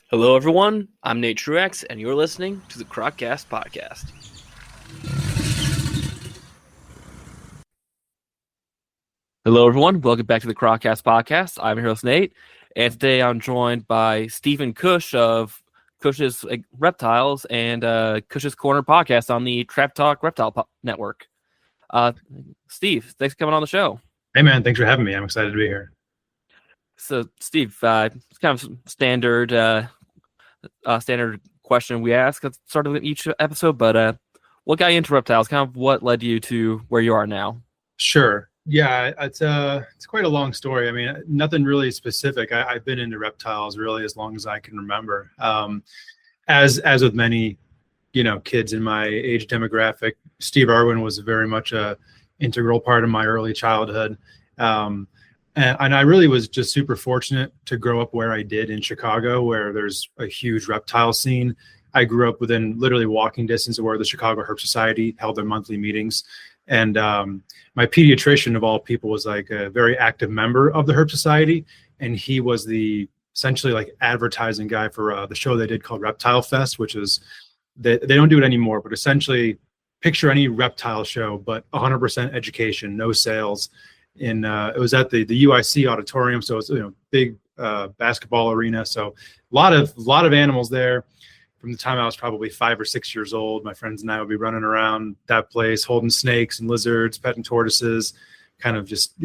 Hello, everyone. I'm Nate Truex, and you're listening to the Croccast Podcast. Hello, everyone. Welcome back to the Croccast Podcast. I'm your host, Nate, and today I'm joined by Steven Kush of Kush's Reptiles and Kush's Corner podcast on the Trap Talk Reptile Network. Steve, thanks for coming on the show. Hey, man. Thanks for having me. I'm excited to be here. So, Steve, it's kind of standard question we ask at the start of each episode, but what got you into reptiles? Kind of what led you to where you are now? Sure. Yeah, it's quite a long story. I mean, nothing really specific. I've been into reptiles really as long as I can remember. As with many, kids in my age demographic, Steve Irwin was very much a integral part of my early childhood. And I really was just super fortunate to grow up where I did in Chicago, where there's a huge reptile scene. I grew up within literally walking distance of where the Chicago Herp Society held their monthly meetings. And my pediatrician, of all people, was like a very active member of the Herp Society. And he was the essentially like advertising guy for the show they did called Reptile Fest, which is, they don't do it anymore, but essentially picture any reptile show, but 100% education, no sales. It was at the UIC auditorium, so it's big basketball arena. So a lot of animals there. From the time I was probably 5 or 6 years old, my friends and I would be running around that place, holding snakes and lizards, petting tortoises, kind of just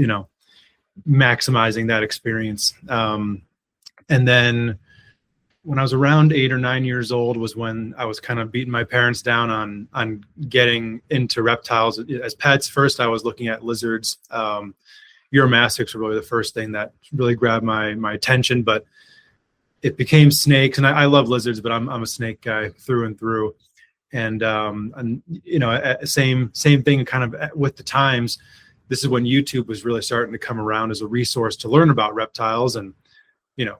maximizing that experience. And then when I was around 8 or 9 years old was when I was kind of beating my parents down on getting into reptiles as pets. First, I was looking at lizards. Uromastyx were really the first thing that really grabbed my attention, but it became snakes. And I love lizards, but I'm a snake guy through and through. And same thing kind of with the times. This is when YouTube was really starting to come around as a resource to learn about reptiles. And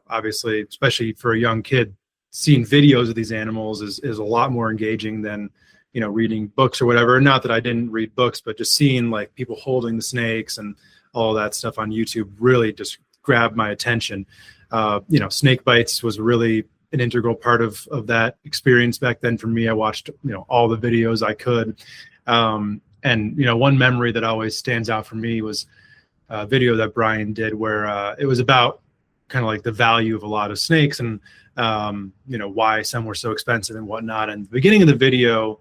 obviously, especially for a young kid, seeing videos of these animals is a lot more engaging than, reading books or whatever. Not that I didn't read books, but just seeing like people holding the snakes and all that stuff on YouTube really just grabbed my attention. Snake bites was really an integral part of that experience back then for me. I watched, all the videos I could. One memory that always stands out for me was a video that Brian did where it was about kind of like the value of a lot of snakes and, why some were so expensive and whatnot. And the beginning of the video,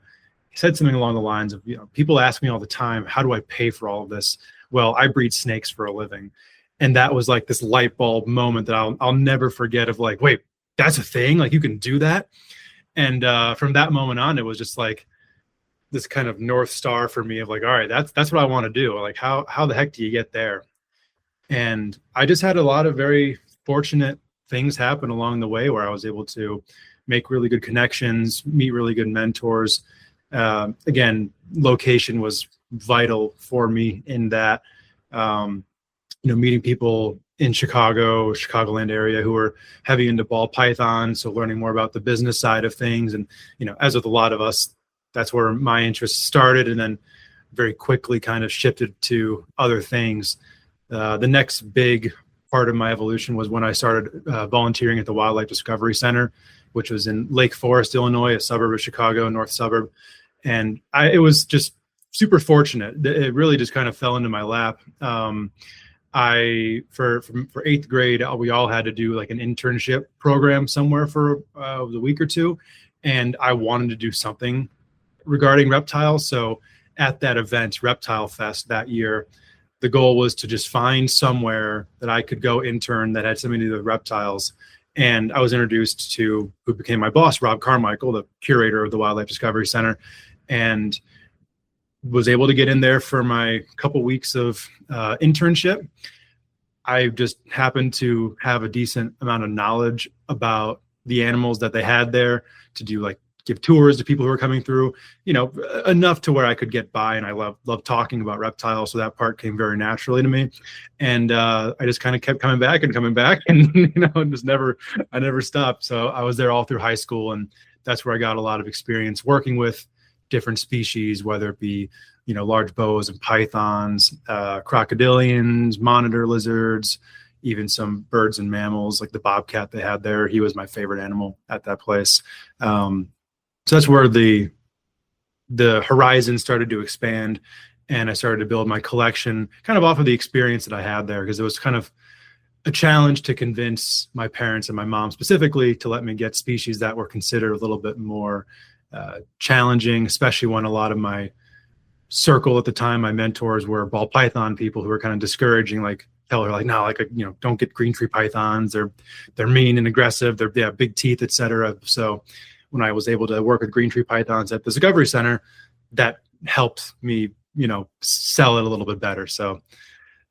he said something along the lines of, people ask me all the time, how do I pay for all of this? Well, I breed snakes for a living. And that was like this light bulb moment that I'll never forget of like, wait, that's a thing? Like you can do that? And from that moment on, it was just like this kind of North Star for me of like, all right, that's what I want to do. Like how the heck do you get there? And I just had a lot of very fortunate things happen along the way where I was able to make really good connections, meet really good mentors. Again, location was vital for me in that, meeting people in Chicagoland area who are heavy into ball python. So learning more about the business side of things. And, as with a lot of us, that's where my interest started and then very quickly kind of shifted to other things. The next big part of my evolution was when I started volunteering at the Wildlife Discovery Center, which was in Lake Forest, Illinois, a suburb of Chicago, north suburb. And it was just super fortunate. It really just kind of fell into my lap. For 8th grade, we all had to do like an internship program somewhere for a week or two. And I wanted to do something regarding reptiles. So at that event, Reptile Fest that year, the goal was to just find somewhere that I could go intern that had something to do with reptiles. And I was introduced to who became my boss, Rob Carmichael, the curator of the Wildlife Discovery Center, and was able to get in there for my couple weeks of internship. I just happened to have a decent amount of knowledge about the animals that they had there to do like give tours to people who were coming through, enough to where I could get by. And I love talking about reptiles. So that part came very naturally to me. And I just kind of kept coming back and I never stopped. So I was there all through high school. And that's where I got a lot of experience working with different species, whether it be, large boas and pythons, crocodilians, monitor lizards, even some birds and mammals, like the bobcat they had there. He was my favorite animal at that place. So that's where the horizon started to expand, and I started to build my collection kind of off of the experience that I had there, because it was kind of a challenge to convince my parents and my mom specifically to let me get species that were considered a little bit more challenging, especially when a lot of my circle at the time, my mentors, were ball python people who were kind of discouraging, like tell her like, no, like, you know, don't get green tree pythons. They're mean and aggressive. They have big teeth, etc. So when I was able to work with green tree pythons at the Discovery Center, that helped me, you know, sell it a little bit better. So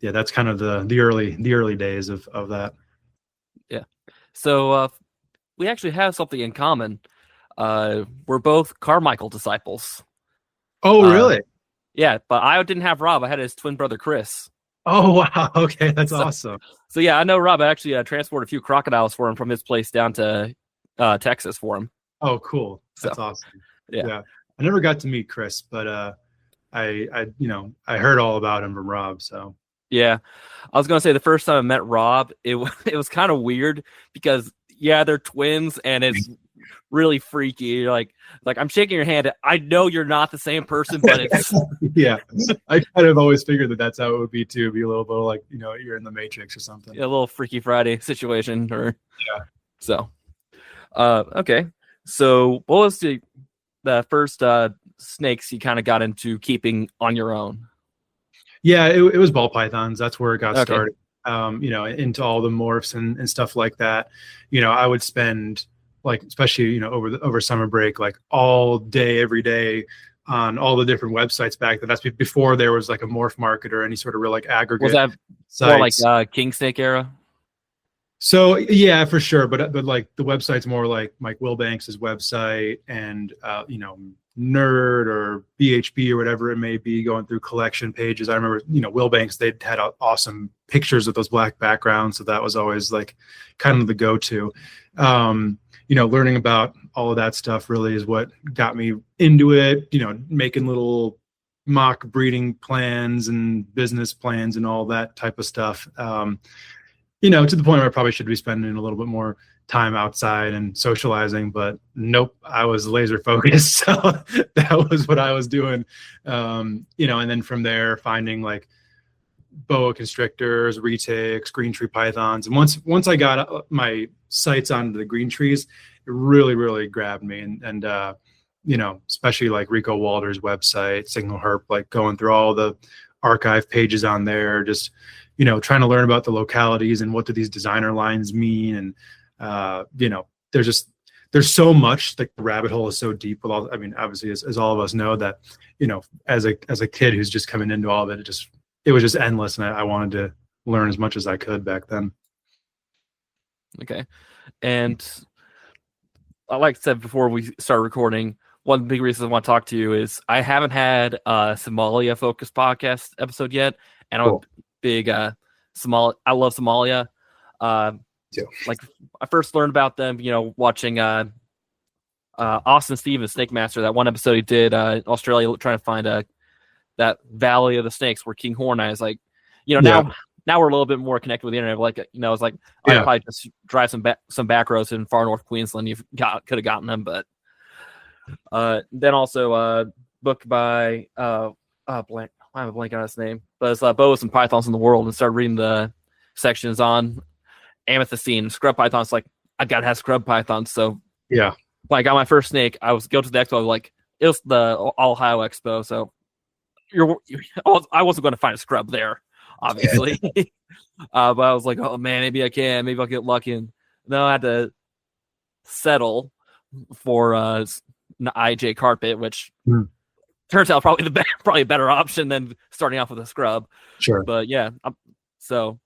yeah, that's kind of the early days of that. Yeah. So we actually have something in common. We're both Carmichael disciples. Oh, really? Yeah, but I didn't have Rob. I had his twin brother Chris. Oh, wow. Okay, that's awesome. So yeah, I know Rob. I actually transported a few crocodiles for him from his place down to Texas for him. Oh, cool. That's awesome. Yeah. I never got to meet Chris, but I heard all about him from Rob. So yeah, I was gonna say the first time I met Rob, it was kind of weird because yeah, they're twins and it's really freaky. You're like I'm shaking your hand. I know you're not the same person, but it's yeah. I kind of always figured that that's how it would be too. Be a little bit like, you know, you're in the Matrix or something. A little Freaky Friday situation, or yeah. So, okay. So, what was the first snakes you kind of got into keeping on your own? Yeah, it was ball pythons. That's where it got started. You know, into all the morphs and stuff like that. You know, I would spend, like, especially, you know, over summer break, like all day, every day on all the different websites back then. That's before there was like a morph market or any sort of real like aggregate. Was that sites. more like King Snake era? So yeah, for sure. But like the website's more like Mike Wilbanks' website, and you know, Nerd or BHB or whatever it may be, going through collection pages. I remember, you know, Wilbanks, they had awesome pictures of those black backgrounds, so that was always like kind of the go-to. You know, learning about all of that stuff really is what got me into it. You know, making little mock breeding plans and business plans and all that type of stuff. You know, to the point where I probably should be spending a little bit more time outside and socializing, but nope, I was laser focused. So that was what I was doing. You know, and then from there, finding like boa constrictors, retics, green tree pythons. And once I got my sights onto the green trees, it really grabbed me. And you know, especially like Rico Walder's website, Signal Herp, like going through all the archive pages on there, just, you know, trying to learn about the localities and what do these designer lines mean. And, you know, there's so much, like the rabbit hole is so deep with all, I mean, obviously as all of us know that, you know, as a kid who's just coming into all of it, it was just endless. And I wanted to learn as much as I could back then. Okay. And like I said before we started recording, one big reason I want to talk to you is I haven't had a Simalia focused podcast episode yet. And cool. I'm a big Somalia. I love Simalia. Like I first learned about them, you know, watching Austin Stevens, Snake Master, that one episode he did in Australia, trying to find that Valley of the Snakes where King Horn is. Like, you know, now we're a little bit more connected with the internet. Like, you know, it's like I'd probably just drive some back roads in far north Queensland. Could have gotten them, but then also book by blank. I have a blank on his name, but it's Boas and Pythons in the World, and started reading the sections on amethystine, scrub pythons. Like, I gotta have scrub pythons. So yeah, when I got my first snake, I was go to the expo. Like, it was the All Ohio Expo, so I wasn't going to find a scrub there, obviously. But I was like, oh man, maybe I can. Maybe I'll get lucky. And then I had to settle for IJ carpet, which turns out probably a better option than starting off with a scrub. Sure. But yeah, so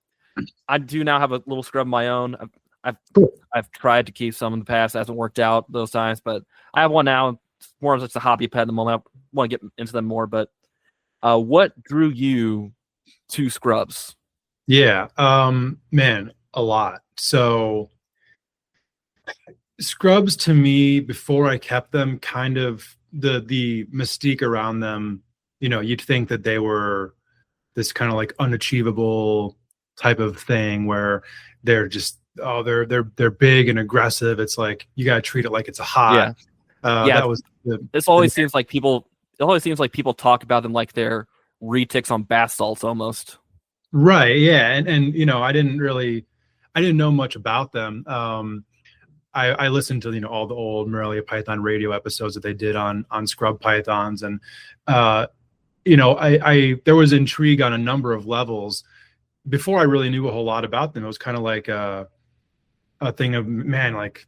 I do now have a little scrub of my own. I've tried to keep some in the past. It hasn't worked out those times, but I have one now. It's more of just a hobby pet at the moment. I want to get into them more, but what drew you to scrubs? Yeah, man, a lot. So scrubs to me, before I kept them, kind of the mystique around them, you know, you'd think that they were this kind of like unachievable, type of thing where they're just, they're big and aggressive. It's like you got to treat it like it's a hot. Yeah. Yeah. That was This always seems like people. It always seems like people talk about them like they're retics on bath salts almost. right. Yeah, and I didn't know much about them. I listened to all the old Morelia Python radio episodes that they did on scrub pythons, and I there was intrigue on a number of levels before I really knew a whole lot about them. It was kind of like a thing of, man, like,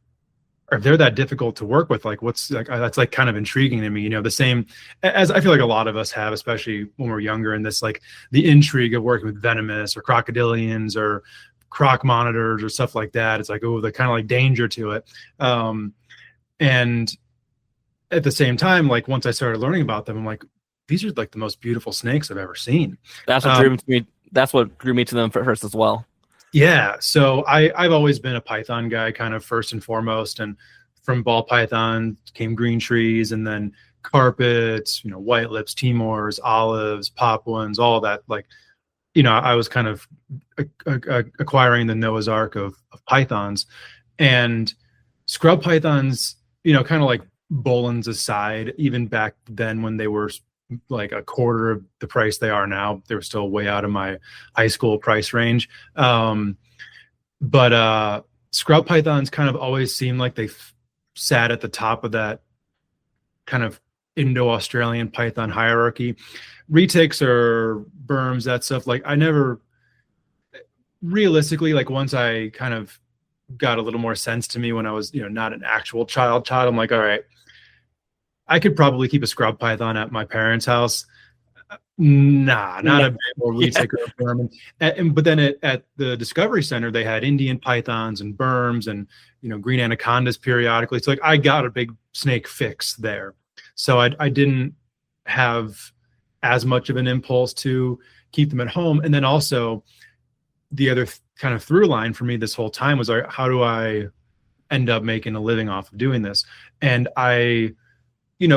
if they're that difficult to work with, like what's like, that's like kind of intriguing to me. The same as I feel like a lot of us have, especially when we're younger, in this, like the intrigue of working with venomous or crocodilians or croc monitors or stuff like that. It's like, oh, the kind of like danger to it. And at the same time, like once I started learning about them, I'm like, these are like the most beautiful snakes I've ever seen. That's what drew me. That's what drew me to them first as well. Yeah, so I've always been a python guy, kind of first and foremost, and from ball python came green trees, and then carpets, white lips, Timors, olives, Papuans, all that. Like, I was kind of acquiring the Noah's Ark of pythons, and scrub pythons, kind of like Bolin's aside, even back then when they were like a quarter of the price they are now, they were still way out of my high school price range. But scrub pythons kind of always seemed like they sat at the top of that kind of Indo-Australian python hierarchy. Retics or berms, that stuff, like I never realistically, like once I kind of got a little more sense to me when I was, not an actual child, I'm like, all right, I could probably keep a scrub python at my parents' house. Nah, not a bit more retic or a berm. But then at the Discovery Center, they had Indian pythons and berms and, green anacondas periodically. So like I got a big snake fix there. So I didn't have as much of an impulse to keep them at home. And then also the other kind of through line for me this whole time was, how do I end up making a living off of doing this? And I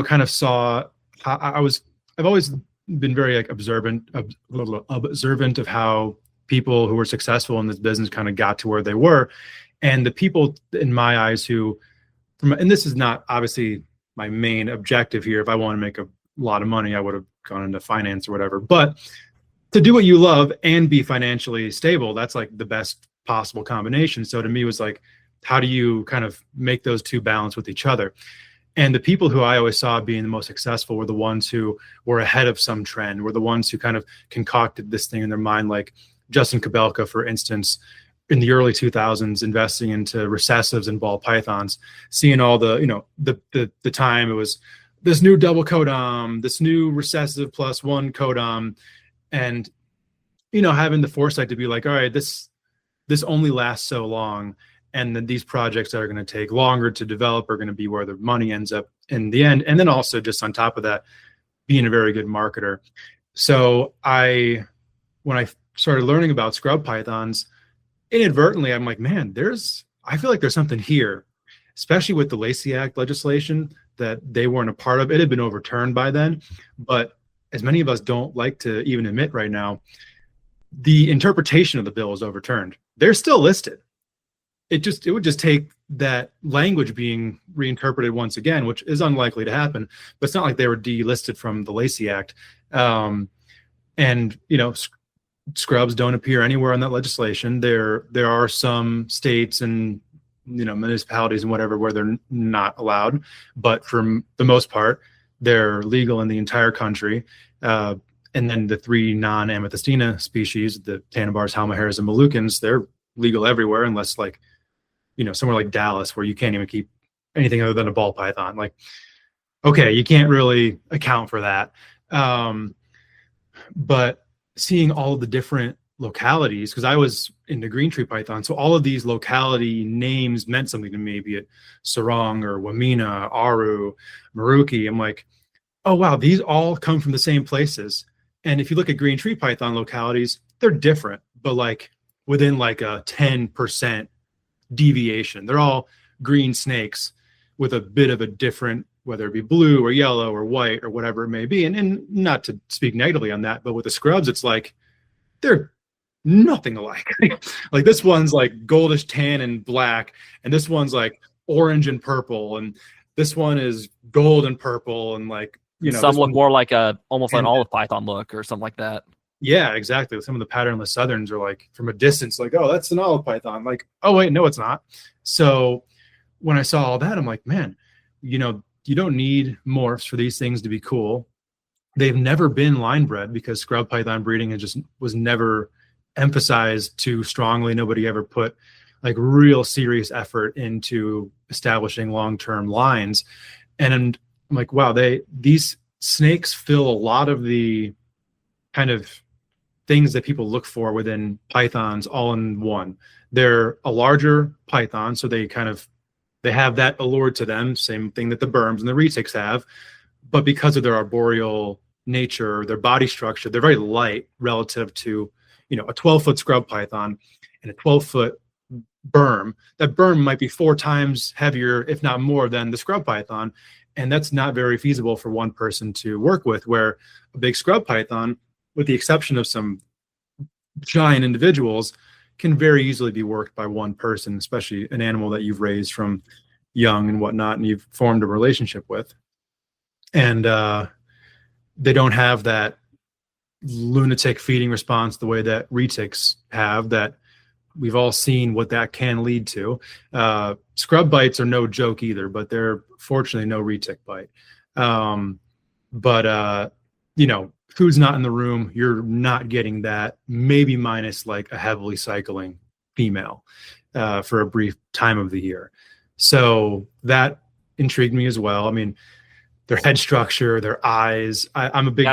kind of saw how I've always been very like observant of how people who were successful in this business kind of got to where they were. And the people in my eyes who, and this is not obviously my main objective here. If I want to make a lot of money, I would have gone into finance or whatever. But to do what you love and be financially stable, that's like the best possible combination. So to me, it was like, how do you kind of make those two balance with each other? And the people who I always saw being the most successful were the ones who were ahead of some trend, were the ones who kind of concocted this thing in their mind, like Justin Kabelka, for instance, in the early 2000s, investing into recessives and ball pythons, seeing all the, the time it was this new double codom, this new recessive plus one codom, and, having the foresight to be like, all right, this only lasts so long. And then these projects that are going to take longer to develop are going to be where the money ends up in the end. And then also just on top of that, being a very good marketer. So when I started learning about scrub pythons, inadvertently, I'm like, man, I feel like there's something here, especially with the Lacey Act legislation that they weren't a part of. It had been overturned by then, but as many of us don't like to even admit right now, the interpretation of the bill is overturned. They're still listed. It would just take that language being reinterpreted once again, which is unlikely to happen, but it's not like they were delisted from the Lacey Act. And scrubs don't appear anywhere in that legislation. There are some states and municipalities and whatever where they're not allowed, but for the most part, they're legal in the entire country. And then the three non-amethystina species, the Tanabars, Halmahares, and Moluccans, they're legal everywhere unless like somewhere like Dallas where you can't even keep anything other than a ball python. Like, okay, you can't really account for that. But seeing all of the different localities, because I was into green tree python, so all of these locality names meant something to me, be it Sarong or Wamina, Aru, Maruki. I'm like, oh wow, these all come from the same places. And if you look at green tree python localities, they're different, but like within like a 10% deviation. They're all green snakes with a bit of a different, whether it be blue or yellow or white or whatever it may be. And not to speak negatively on that, but with the scrubs, it's like they're nothing alike. Like this one's like goldish tan and black, and this one's like orange and purple, and this one is gold and purple, and like, Some look more like almost like an and olive python look or something like that. yeah, exactly. Some of the patternless southerns are like from a distance, like, oh, that's an olive python. Like, oh wait, no, it's not. So when I saw all that, I'm like, man, you don't need morphs for these things to be cool. They've never been line bred because scrub python breeding was never emphasized too strongly. Nobody ever put like real serious effort into establishing long-term lines. And I'm like, wow, these snakes fill a lot of the kind of things that people look for within pythons all in one. They're a larger python, so they have that allure to them, same thing that the berms and the retics have. But because of their arboreal nature, their body structure, they're very light relative to, a 12-foot scrub python and a 12-foot berm. That berm might be 4 times heavier, if not more, than the scrub python. And that's not very feasible for one person to work with, where a big scrub python, with the exception of some giant individuals, can very easily be worked by one person, especially an animal that you've raised from young and whatnot, and you've formed a relationship with. And they don't have that lunatic feeding response the way that retics have, that we've all seen what that can lead to. Scrub bites are no joke either, but they're fortunately no retic bite. But food's not in the room, you're not getting that, maybe minus like a heavily cycling female for a brief time of the year. So that intrigued me as well. I mean, their head structure, their eyes. I'm a big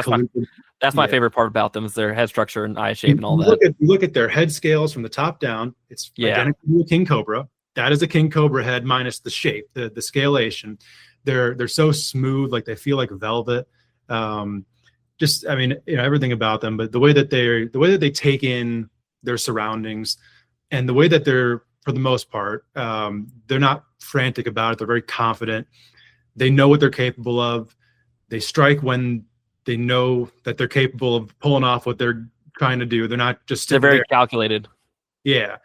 that's my favorite part about them, is their head structure and eye shape and all that. Look at their head scales from the top down. It's identical to a king cobra. That is a king cobra head minus the shape, the scalation. They're so smooth, like they feel like velvet. Everything about them, but the way that they take in their surroundings, and the way that they're, for the most part, they're not frantic about it. They're very confident. They know what they're capable of. They strike when they know that they're capable of pulling off what they're trying to do. They're not just they're very calculated. Yeah.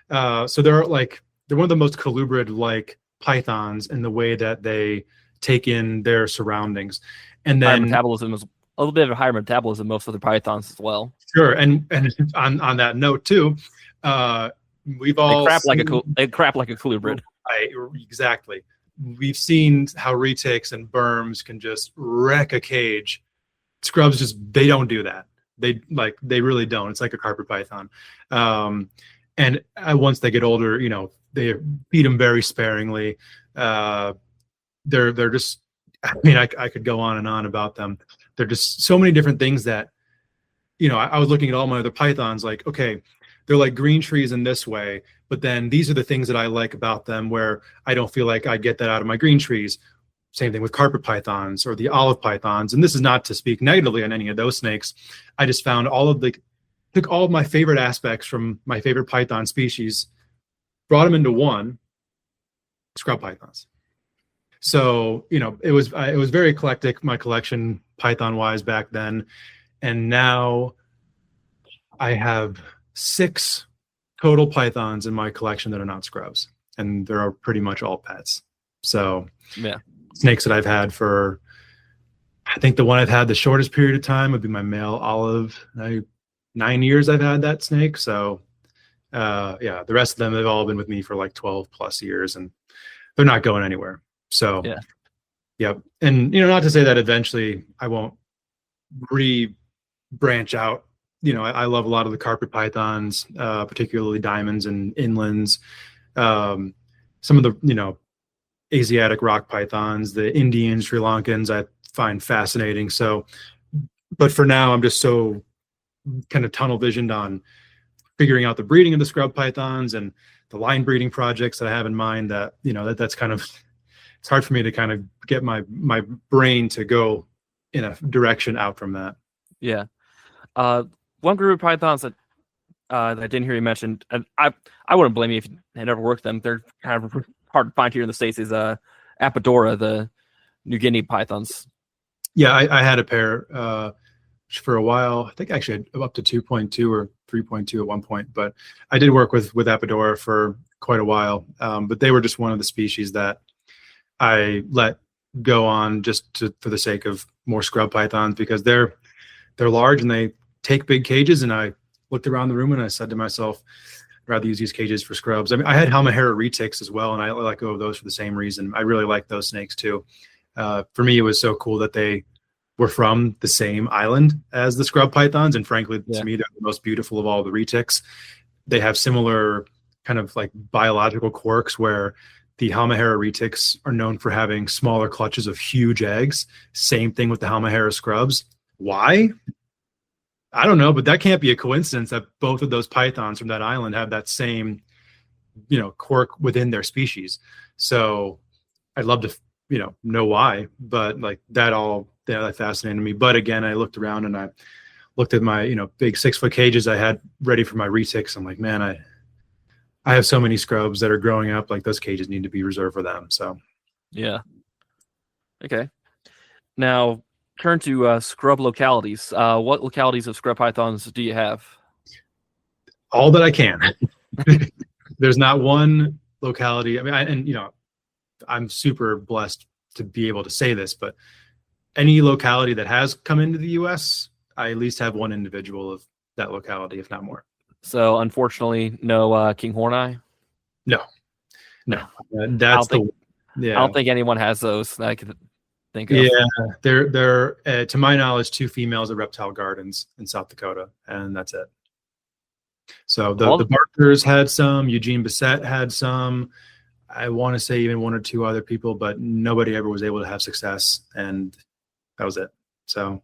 So they're one of the most colubrid like pythons in the way that they take in their surroundings. And then metabolism is a little bit of a higher metabolism than most other pythons as well. Sure. And on that note too, we've all they crap like a colubrid. Exactly. We've seen how retics and berms can just wreck a cage. Scrubs they don't do that. They really don't. It's like a carpet python. And once they get older, they feed them very sparingly. They're just, I could go on and on about them. They're just so many different things that, I was looking at all my other pythons, like, okay, they're like green trees in this way, but then these are the things that I like about them where I don't feel like I get that out of my green trees. Same thing with carpet pythons or the olive pythons. And this is not to speak negatively on any of those snakes. I just found took all of my favorite aspects from my favorite python species, brought them into one, scrub pythons. So, it was very eclectic, my collection python wise back then. And now I have 6 total pythons in my collection that are not scrubs, and they're pretty much all pets. So yeah, snakes that I've had for, I think the one I've had the shortest period of time would be my male olive. 9 years I've had that snake. So the rest of them have all been with me for like 12 plus years, and they're not going anywhere. So yep. And not to say that eventually I won't branch out. I love a lot of the carpet pythons, particularly diamonds and inlands. Some of the Asiatic rock pythons, the Indian Sri Lankans, I find fascinating. So, but for now, I'm just so kind of tunnel visioned on figuring out the breeding of the scrub pythons and the line breeding projects that I have in mind, that that's kind of, it's hard for me to kind of get my brain to go in a direction out from that. Yeah. One group of pythons that I didn't hear you mention, and I wouldn't blame you if you had never worked them. They're kind of hard to find here in the States, is Apodora, the New Guinea pythons. Yeah, I had a pair. for a while. I think actually up to 2.2 or 3.2 at one point, but I did work with Apodora for quite a while. But they were just one of the species that I let go on for the sake of more scrub pythons, because they're large and they take big cages. And I looked around the room and I said to myself, I'd rather use these cages for scrubs. I mean, I had Halmahera retics as well, and I let go of those for the same reason. I really like those snakes too. For me, it was so cool that they were from the same island as the scrub pythons, and frankly, to me, they're the most beautiful of all the retics. They have similar kind of like biological quirks where the Halmahera retics are known for having smaller clutches of huge eggs. Same thing with the Halmahera scrubs. Why? I don't know, but that can't be a coincidence that both of those pythons from that island have that same, quirk within their species. So I'd love to, know why, but like that fascinated me. But again, I looked around and I looked at my, big 6-foot cages I had ready for my retics. I'm like, man, I have so many scrubs that are growing up. Like those cages need to be reserved for them. So, yeah. Okay. Now, turn to scrub localities. What localities of scrub pythons do you have? All that I can. There's not one locality. I mean, I'm super blessed to be able to say this, but any locality that has come into the U.S., I at least have one individual of that locality, if not more. So, unfortunately, no King Horneye? No. I don't think anyone has those that I could think of. Yeah, they're to my knowledge, 2 females at Reptile Gardens in South Dakota, and that's it. So the Barkers had some, Eugene Bissett had some. I want to say even 1 or 2 other people, but nobody ever was able to have success, and that was it. So,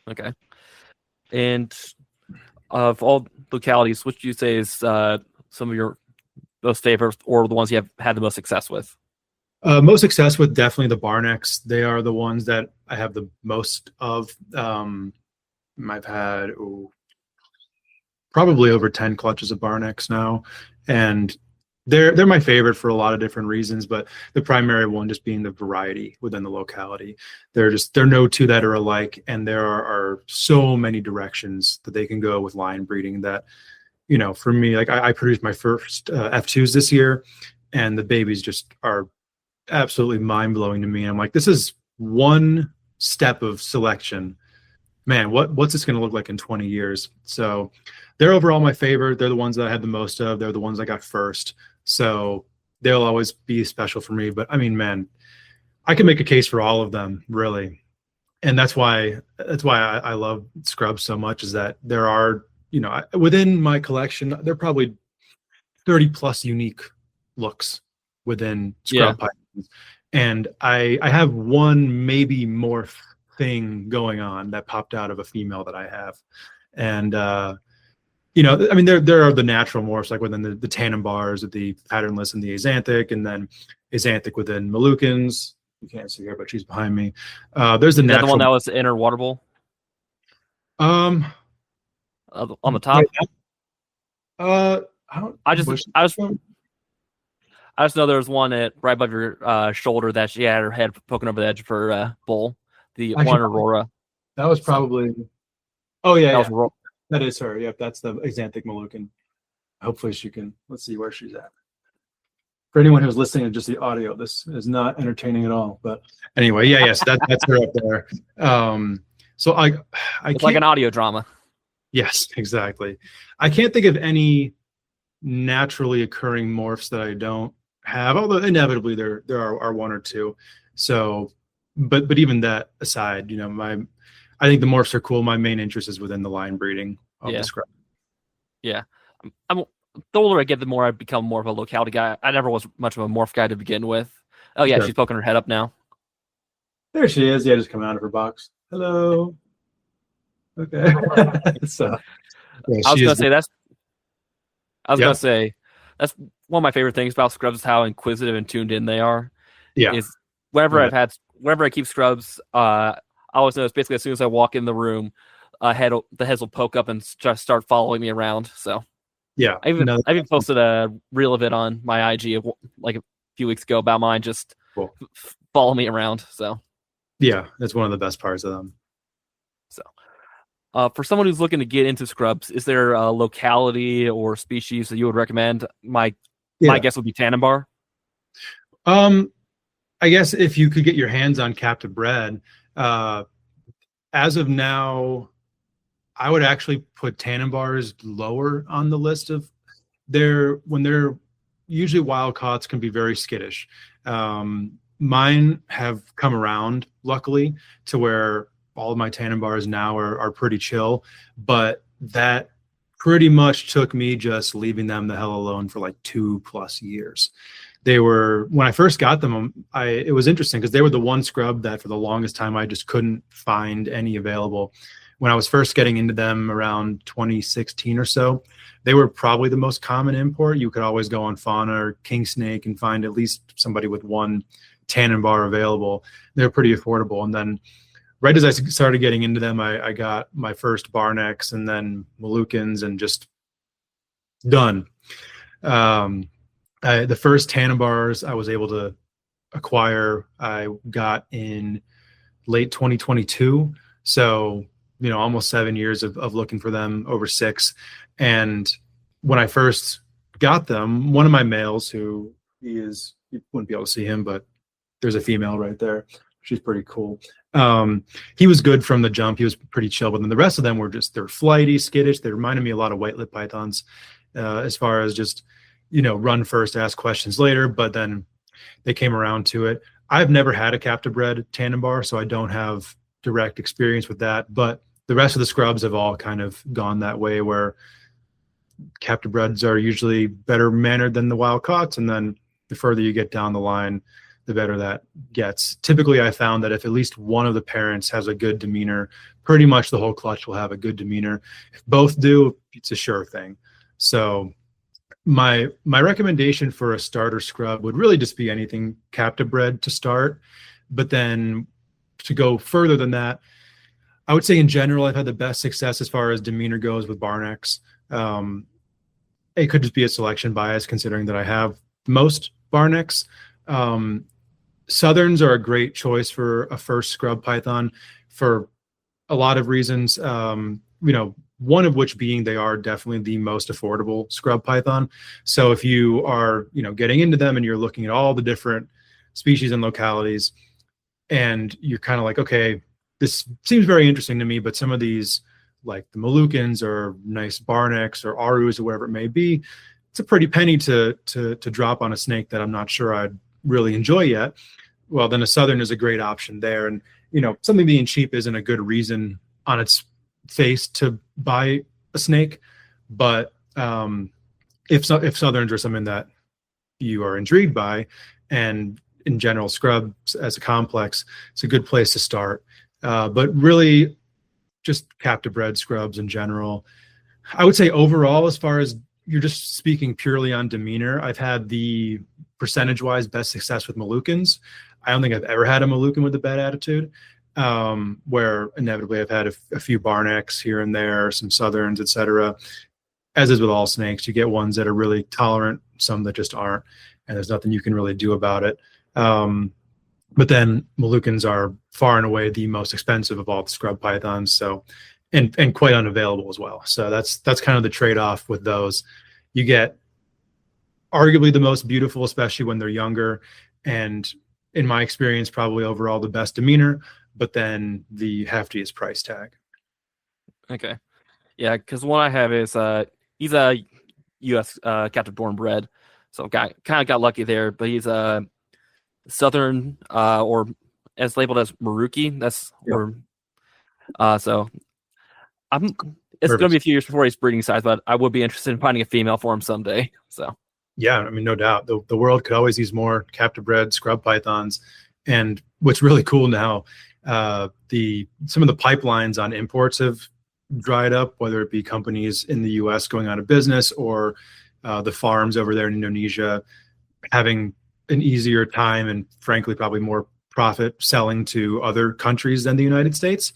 okay. And of all localities, which do you say is some of your most favorites, or the ones you have had the most success with? Most success with definitely the Barnecks. They are the ones that I have the most of. I've had probably over 10 clutches of Barnecks now, and they're my favorite for a lot of different reasons, but the primary one just being the variety within the locality. There are no 2 that are alike, and there are so many directions that they can go with line breeding that, for me, like I produced my first F2s this year, and the babies just are absolutely mind-blowing to me. I'm like, this is one step of selection. Man, what's this going to look like in 20 years? So they're overall my favorite. They're the ones that I had the most of. They're the ones I got first. So they'll always be special for me. But I mean, man, I can make a case for all of them, really. And that's why I love scrubs so much, is that there are, within my collection, there are probably 30 plus unique looks within scrub pythons. And I have one maybe morph thing going on that popped out of a female that I have. And I mean, there are the natural morphs, like within the Tannenbars, the patternless and the Axanthic, and then Axanthic within Moluccans. You can't see her, but she's behind me. There's the natural. The one that was the inner water bowl? On the top? I just know there was one right above your shoulder that she had her head poking over the edge of her bowl. The one Aurora. That was probably. Oh yeah, that is her. Yep, that's the Axanthic Moluccan. Hopefully she can. Let's see where she's at. For anyone who's listening to just the audio, this is not entertaining at all. But anyway, yes, that's her up there. So it's like an audio drama. Yes, exactly. I can't think of any naturally occurring morphs that I don't have, although inevitably there are 1 or 2. So, but even that aside, I think the morphs are cool. My main interest is within the line breeding of the scrub. Yeah. The older I get, the more I become more of a locality guy. I never was much of a morph guy to begin with. Oh, yeah, She's poking her head up now. There she is. Yeah, just coming out of her box. Hello. Okay. So, I was going to say that's one of my favorite things about scrubs is how inquisitive and tuned in they are. Yeah. Is whenever I keep scrubs, I always notice basically as soon as I walk in the room, the heads will poke up and just start following me around. So yeah, I even posted a reel of it on my IG of like a few weeks ago about mine just follow me around. So yeah, that's one of the best parts of them. So For someone who's looking to get into scrubs, is there a locality or species that you would recommend? My Yeah. guess would be Tannenbar. Um, I guess if you could get your hands on captive bred, uh, as of now, I would actually put Tannenbars lower on the list of when they're usually wild caughts can be very skittish. Mine have come around luckily to where all of my Tannenbars now are pretty chill, but that pretty much took me just leaving them the hell alone for like 2+ years. They were, when I first got them, it was interesting because they were the one scrub that for the longest time I just couldn't find any available. When I was first getting into them around 2016 or so, they were probably the most common import. You could always go on Fauna or King Snake and find at least somebody with one Tannenbar available. They're pretty affordable. And then right as I started getting into them, I got my first Barnecks and then Moluccans and just done. The first Tannenbars I was able to acquire, I got in late 2022. So, almost 7 years of looking for them, over 6. And when I first got them, one of my males, you wouldn't be able to see him, but there's a female right there. She's pretty cool. He was good from the jump. He was pretty chill, but then the rest of them they're flighty, skittish. They reminded me a lot of white-lip pythons, as far as just, run first, ask questions later, but then they came around to it. I've never had a captive bred Tannenbar, so I don't have direct experience with that, but the rest of the scrubs have all kind of gone that way, where captive breds are usually better mannered than the wild caughts, and then the further you get down the line, the better that gets. Typically, I found that if at least one of the parents has a good demeanor, pretty much the whole clutch will have a good demeanor. If both do, it's a sure thing. So my recommendation for a starter scrub would really just be anything captive bred to start. But then to go further than that, I would say in general, I've had the best success as far as demeanor goes with Barnecks. It could just be a selection bias considering that I have most Barnecks. Southerns are a great choice for a first scrub python for a lot of reasons. One of which being they are definitely the most affordable scrub python. So if you are, getting into them and you're looking at all the different species and localities, and you're kind of like, okay, this seems very interesting to me, but some of these, like the Moluccans or nice Barnecks or Arus or whatever it may be, it's a pretty penny to drop on a snake that I'm not sure I'd really enjoy yet. Well, then a Southern is a great option there. And, something being cheap isn't a good reason on its face to buy a snake. But if Southerns are something that you are intrigued by, and in general, scrubs as a complex, it's a good place to start. But really, just captive bred scrubs in general. I would say overall, as far as you're just speaking purely on demeanor, I've had the percentage-wise best success with Moluccans. I don't think I've ever had a Moluccan with a bad attitude, where inevitably I've had a few Barnecks here and there, some Southerns, etc. As is with all snakes, you get ones that are really tolerant, some that just aren't, and there's nothing you can really do about it. But then Moluccans are far and away the most expensive of all the scrub pythons, so and quite unavailable as well. So that's kind of the trade-off with those. You get arguably the most beautiful, especially when they're younger, and in my experience, probably overall the best demeanor, but then the heftiest price tag. Okay. Yeah, because one I have is he's a U.S. captive born bred, so kind of got lucky there. But he's a Southern or as labeled as Maruki. That's Yep. so it's going to be a few years before he's breeding size, but I would be interested in finding a female for him someday. So yeah, I mean, no doubt the world could always use more captive bred scrub pythons. And what's really cool now, some of the pipelines on imports have dried up, whether it be companies in the U.S. going out of business or the farms over there in Indonesia having an easier time and frankly probably more profit selling to other countries than the United States.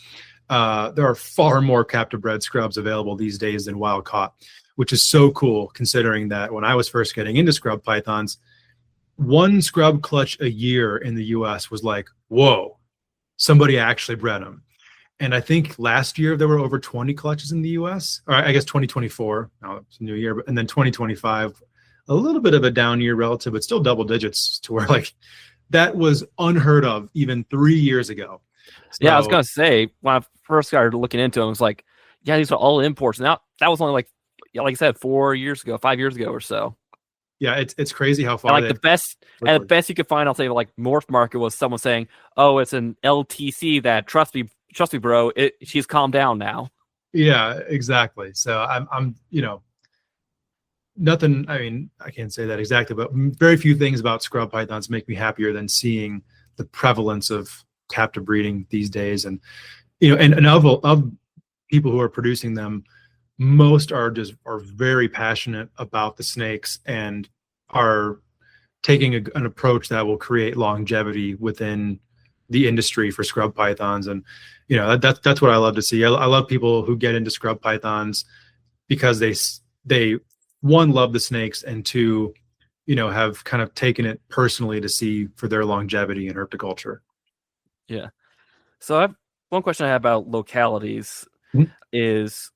There are far more captive bred scrubs available these days than wild caught, which is so cool considering that when I was first getting into scrub pythons, one scrub clutch a year in the US was like, whoa, somebody actually bred them. And I think last year there were over 20 clutches in the US, or I guess 2024, now it's a new year, and then 2025, a little bit of a down year relative, but still double digits, to where like that was unheard of even 3 years ago. Yeah, I was So gonna say when I first started looking into them, I was like, yeah, these are all imports. Now that was only like, yeah, like I said, 4 years ago, 5 years ago or so. yeah, it's crazy how And far like they've the quickly. best you could find, I'll say like Morph Market was someone saying, "Oh, it's an LTC that trust me, bro. She's calmed down now." Yeah, exactly. So I'm, nothing. I mean, I can't say that exactly, but very few things about scrub pythons make me happier than seeing the prevalence of captive breeding these days. And and of people who are producing them, most are very passionate about the snakes and are taking an approach that will create longevity within the industry for scrub pythons. And that's what I love to see. I love people who get into scrub pythons because they one, love the snakes, and two, have kind of taken it personally to see for their longevity in herpetoculture. Yeah. So one question I have about localities Mhm. is,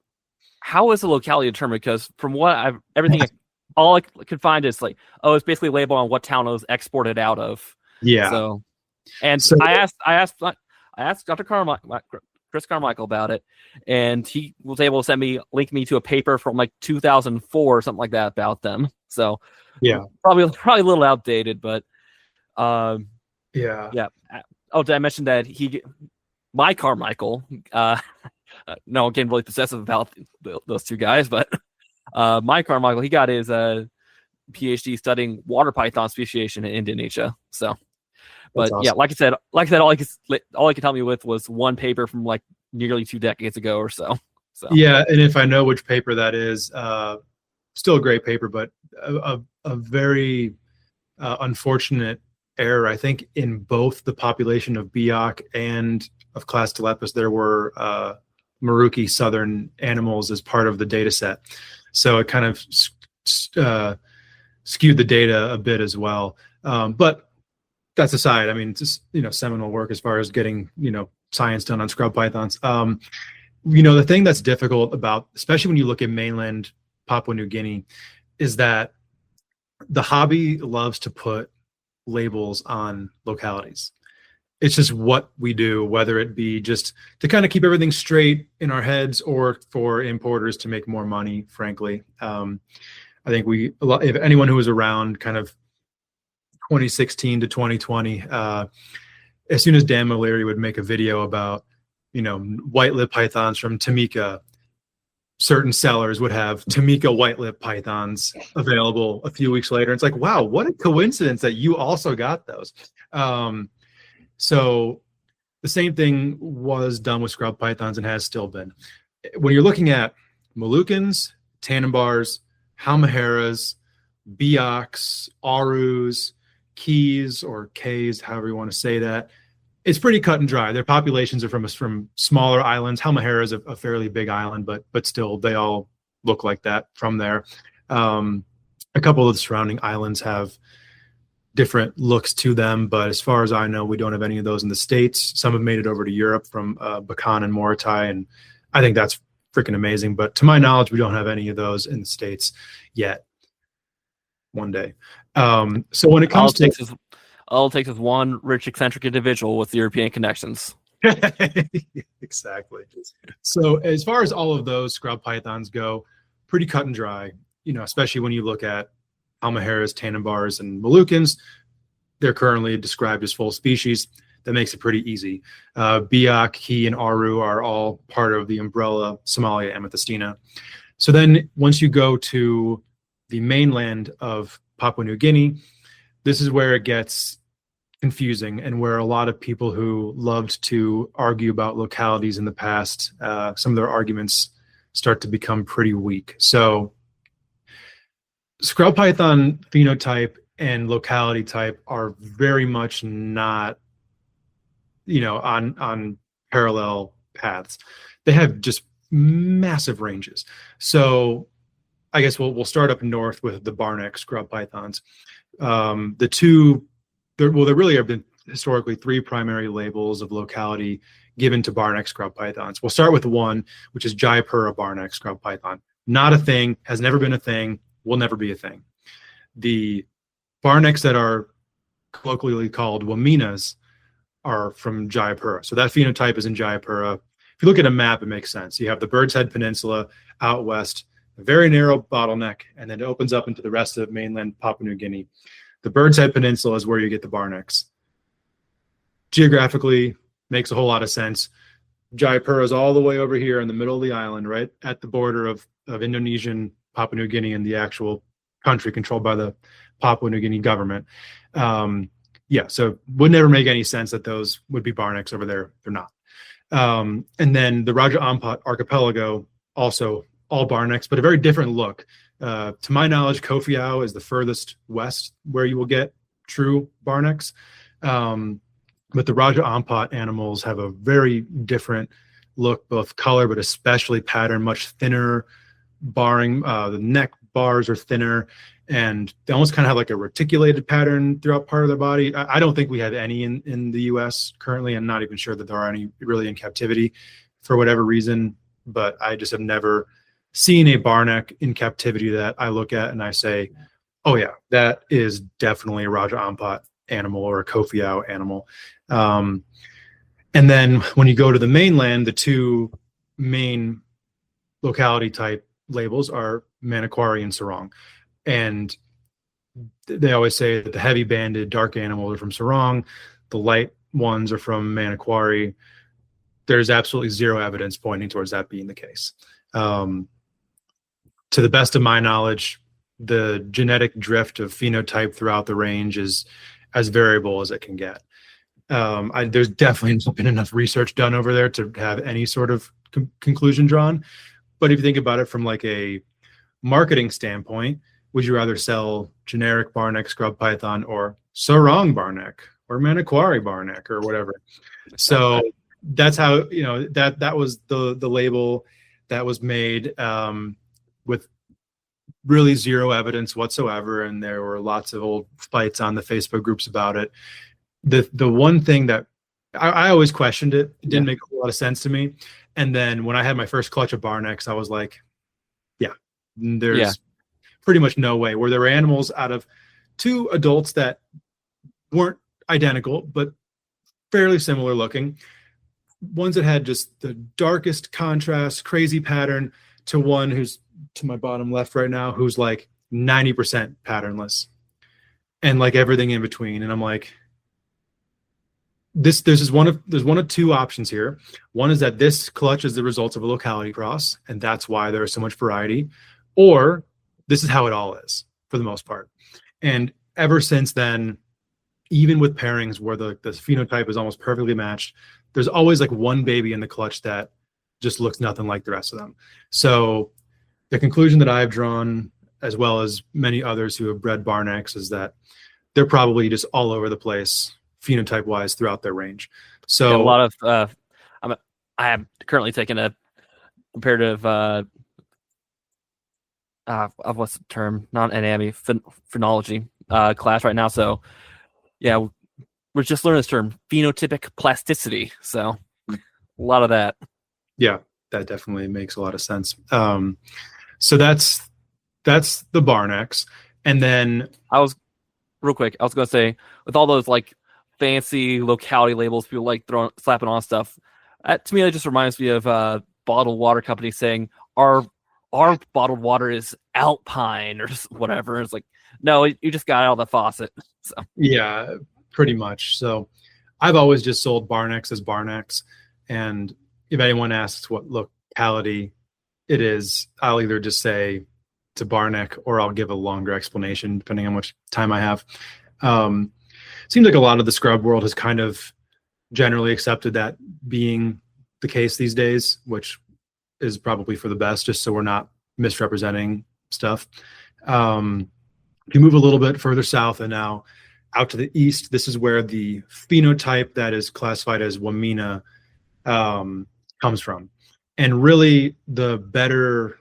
how is the locality determined? Because from what all I could find is like, oh, it's basically labeled on what town it was exported out of. Yeah. So, and So I asked Dr. Chris Carmichael about it, and he was able to link me to a paper from like 2004 or something like that about them. So yeah, probably a little outdated, but yeah, yeah. Oh, did I mention that my Carmichael, no, I'm getting really possessive about those two guys, but my Carmichael, he got his PhD studying water python speciation in Indonesia. So, that's but yeah, awesome. like I said, all he could help me with was one paper from like nearly 2 decades ago or so. So Yeah, and if I know which paper that is, still a great paper, but a very unfortunate error. I think in both the population of Biak and of Class Telepus, there were Maruki southern animals as part of the data set. So it kind of skewed the data a bit as well. But that's aside. I mean, it's just, seminal work as far as getting, science done on scrub pythons. The thing that's difficult about, especially when you look at mainland Papua New Guinea, is that the hobby loves to put labels on localities. It's just what we do, whether it be just to kind of keep everything straight in our heads or for importers to make more money, frankly. I think if anyone who was around kind of 2016 to 2020, as soon as Dan O'Leary would make a video about, white-lipped pythons from Tamika, certain sellers would have Tamika white-lipped pythons available a few weeks later. It's like, wow, what a coincidence that you also got those. So the same thing was done with scrub pythons and has still been. When you're looking at Moluccans, Tannenbars, Halmaheras, Biaks, Arus, Keys, or Ks, however you want to say that, it's pretty cut and dry. Their populations are from smaller islands. Halmahera is a fairly big island, but still, they all look like that from there. A couple of the surrounding islands have different looks to them, but as far as I know, we don't have any of those in the States. Some have made it over to Europe from Bacan and Morotai, and I think that's freaking amazing. But to my knowledge, we don't have any of those in the States yet. One day. So when it comes all it takes is one rich, eccentric individual with European connections. Exactly. So as far as all of those scrub pythons go, pretty cut and dry, especially when you look at Halmaheras, Tannenbars, and Moluccans. They're currently described as full species. That makes it pretty easy. Biak, Key, and Aru are all part of the umbrella Simalia amethystina. So then once you go to the mainland of Papua New Guinea, this is where it gets confusing and where a lot of people who loved to argue about localities in the past, some of their arguments start to become pretty weak. So scrub python phenotype and locality type are very much not, on parallel paths. They have just massive ranges. So I guess we'll start up north with the Barneck scrub pythons. There really have been historically three primary labels of locality given to barneck scrub pythons. We'll start with one, which is Jayapura barneck scrub python. Not a thing, has never been a thing, will never be a thing. The barnecks that are colloquially called waminas are from Jayapura. So that phenotype is in Jayapura. If you look at a map, it makes sense. You have the Bird's Head Peninsula out west, a very narrow bottleneck, and then it opens up into the rest of mainland Papua New Guinea. The Bird's Head Peninsula is where you get the barnecks. Geographically, makes a whole lot of sense. Jayapura is all the way over here in the middle of the island, right at the border of Indonesian Papua New Guinea and the actual country controlled by the Papua New Guinea government. Yeah, so would never make any sense that those would be barnecks over there. They're not. And then the Raja Ampat archipelago, also all barnecks, but a very different look. To my knowledge, Koh Fiao is the furthest west where you will get true barnecks. But the Raja Ampat animals have a very different look, both color, but especially pattern, much thinner barring. The neck bars are thinner, and they almost kind of have like a reticulated pattern throughout part of their body. I don't think we have any in the U.S. currently. I'm not even sure that there are any really in captivity for whatever reason, but I just have never seen a barneck in captivity that I look at and I say, oh yeah, that is definitely a Raja Ampat animal or a Koh Fiao animal. And then when you go to the mainland, the two main locality type labels are Manokwari and Sarong. And they always say that the heavy banded dark animals are from Sarong, the light ones are from Manokwari. There's absolutely zero evidence pointing towards that being the case. To the best of my knowledge, the genetic drift of phenotype throughout the range is as variable as it can get. There's definitely not been enough research done over there to have any sort of conclusion drawn. But if you think about it from like a marketing standpoint, would you rather sell generic barneck scrub python or Sarong barneck or Manokwari barneck or whatever? So that's how, you know, that was the label that was made with really zero evidence whatsoever. And there were lots of old fights on the Facebook groups about it. The one thing that I always questioned it didn't make a lot of sense to me. And then when I had my first clutch of barnecks, I was like, there's pretty much no way. Where there were animals out of two adults that weren't identical, but fairly similar looking. Ones that had just the darkest contrast, crazy pattern, to one who's to my bottom left right now, who's like 90% patternless, and like everything in between. And I'm like, there's one of two options here. One is that this clutch is the result of a locality cross, and that's why there is so much variety, or this is how it all is for the most part. And ever since then, even with pairings where the phenotype is almost perfectly matched, there's always like one baby in the clutch that just looks nothing like the rest of them. So the conclusion that I've drawn, as well as many others who have bred barnecks, is that they're probably just all over the place phenotype wise throughout their range. So a lot of I am currently taking a comparative what's the term, not anatomy, phenology class right now. So yeah, we're just learning this term, phenotypic plasticity. So a lot of that. Yeah, that definitely makes a lot of sense. So that's the barnecks. And then real quick, I was going to say, with all those like fancy locality labels people like slapping on stuff, to me it just reminds me of bottled water companies saying our bottled water is alpine or whatever. It's like, no, you just got out of the faucet. So yeah, pretty much. So I've always just sold barnecks as barnecks, and if anyone asks what locality it is, I'll either just say it's a barneck or I'll give a longer explanation depending on how much time I have. Seems like a lot of the scrub world has kind of generally accepted that being the case these days, which is probably for the best, just so we're not misrepresenting stuff. If you move a little bit further south and now out to the east, this is where the phenotype that is classified as Wamina comes from. And really the better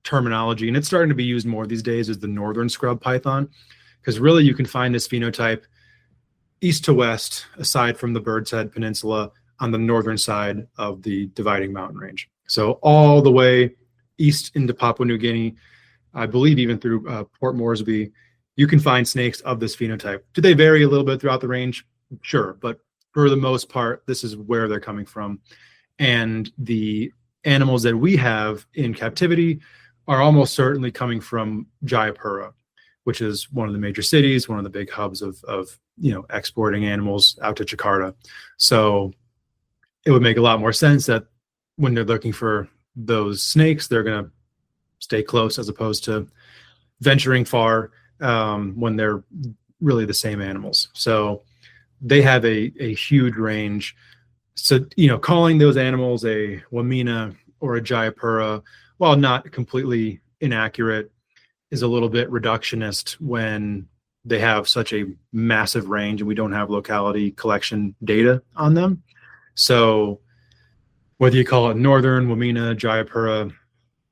terminology, and it's starting to be used more these days, is the northern scrub python, because really you can find this phenotype east to west, aside from the Bird's Head Peninsula on the northern side of the dividing mountain range. So all the way east into Papua New Guinea, I believe even through Port Moresby, you can find snakes of this phenotype. Do they vary a little bit throughout the range? Sure, but for the most part, this is where they're coming from. And the animals that we have in captivity are almost certainly coming from Jayapura, which is one of the major cities, one of the big hubs of exporting animals out to Jakarta. So it would make a lot more sense that when they're looking for those snakes, they're going to stay close as opposed to venturing far when they're really the same animals. So they have a huge range. So, calling those animals a Wamena or a Jayapura, while not completely inaccurate, is a little bit reductionist when they have such a massive range and we don't have locality collection data on them. So whether you call it northern, Wamena, Jayapura,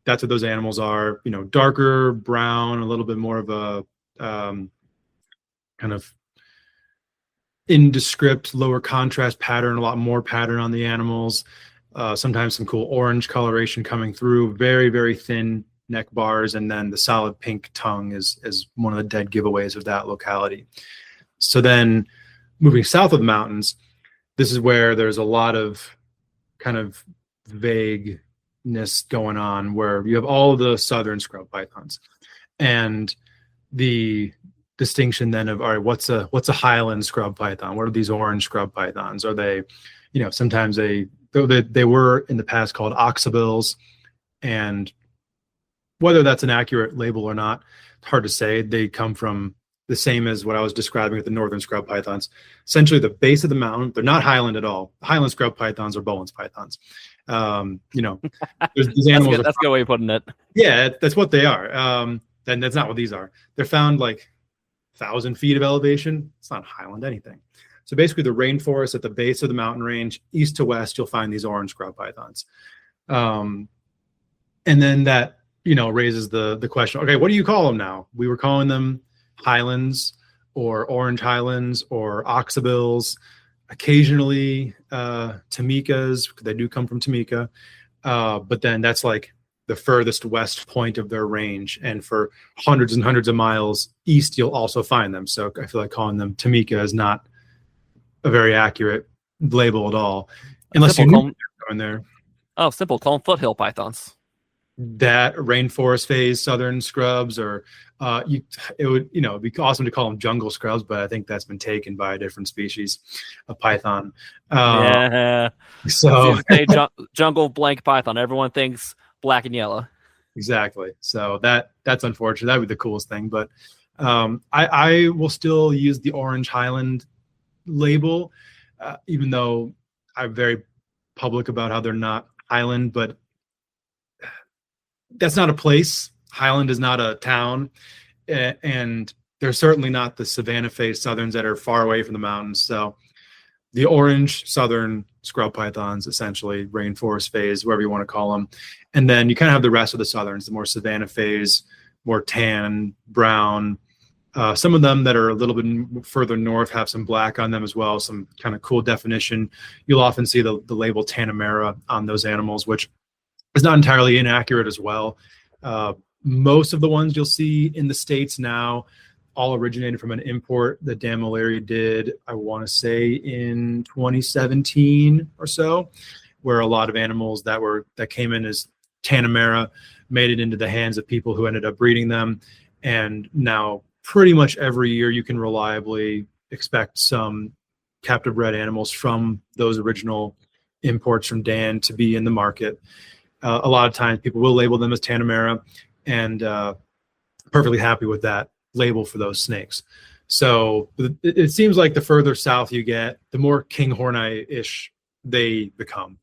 that's what those animals are, darker brown, a little bit more of a kind of indescript, lower contrast pattern, a lot more pattern on the animals. Sometimes some cool orange coloration coming through, very, very thin neck bars, and then the solid pink tongue is one of the dead giveaways of that locality. So then moving south of the mountains, this is where there's a lot of kind of vagueness going on, where you have all the southern scrub pythons. And the distinction then of, all right, what's a highland scrub python? What are these orange scrub pythons? Are they, sometimes they were in the past called oxabills, and whether that's an accurate label or not, it's hard to say. They come from the same as what I was describing with the northern scrub pythons. Essentially, the base of the mountain, they're not highland at all. Highland scrub pythons are Bowen's pythons. These animals. That's a good way of putting it. Yeah, that's what they are. Then that's not what these are. They're found like 1,000 feet of elevation. It's not highland anything. So basically, the rainforest at the base of the mountain range, east to west, you'll find these orange scrub pythons. And then that raises the question, okay, what do you call them now? We were calling them highlands or orange highlands or oxabills, occasionally Tamikas, they do come from Tamika, but then that's like the furthest west point of their range, and for hundreds and hundreds of miles east you'll also find them. So I feel like calling them Tamika is not a very accurate label at all, unless you know in there. Oh, simple, call them foothill pythons. That rainforest phase southern scrubs, or it would it'd be awesome to call them jungle scrubs, but I think that's been taken by a different species of python. Yeah. So jungle blank python, everyone thinks black and yellow. Exactly. So that's unfortunate. That would be the coolest thing, but I will still use the orange highland label, even though I'm very public about how they're not highland, but that's not a place. Highland is not a town, and they're certainly not the savanna phase southerns that are far away from the mountains. So the orange southern scrub pythons, essentially rainforest phase, whatever you want to call them, and then you kind of have the rest of the southerns, the more savanna phase, more tan, brown. Some of them that are a little bit further north have some black on them as well, some kind of cool definition. You'll often see the label Tanamera on those animals, which is not entirely inaccurate as well. Most of the ones you'll see in the States now all originated from an import that Dan Malary did, I want to say in 2017 or so, where a lot of animals that came in as Tanamera made it into the hands of people who ended up breeding them. And now pretty much every year you can reliably expect some captive bred animals from those original imports from Dan to be in the market. A lot of times people will label them as Tanamera, and perfectly happy with that label for those snakes. So it seems like the further south you get, the more kinghorni-ish they become,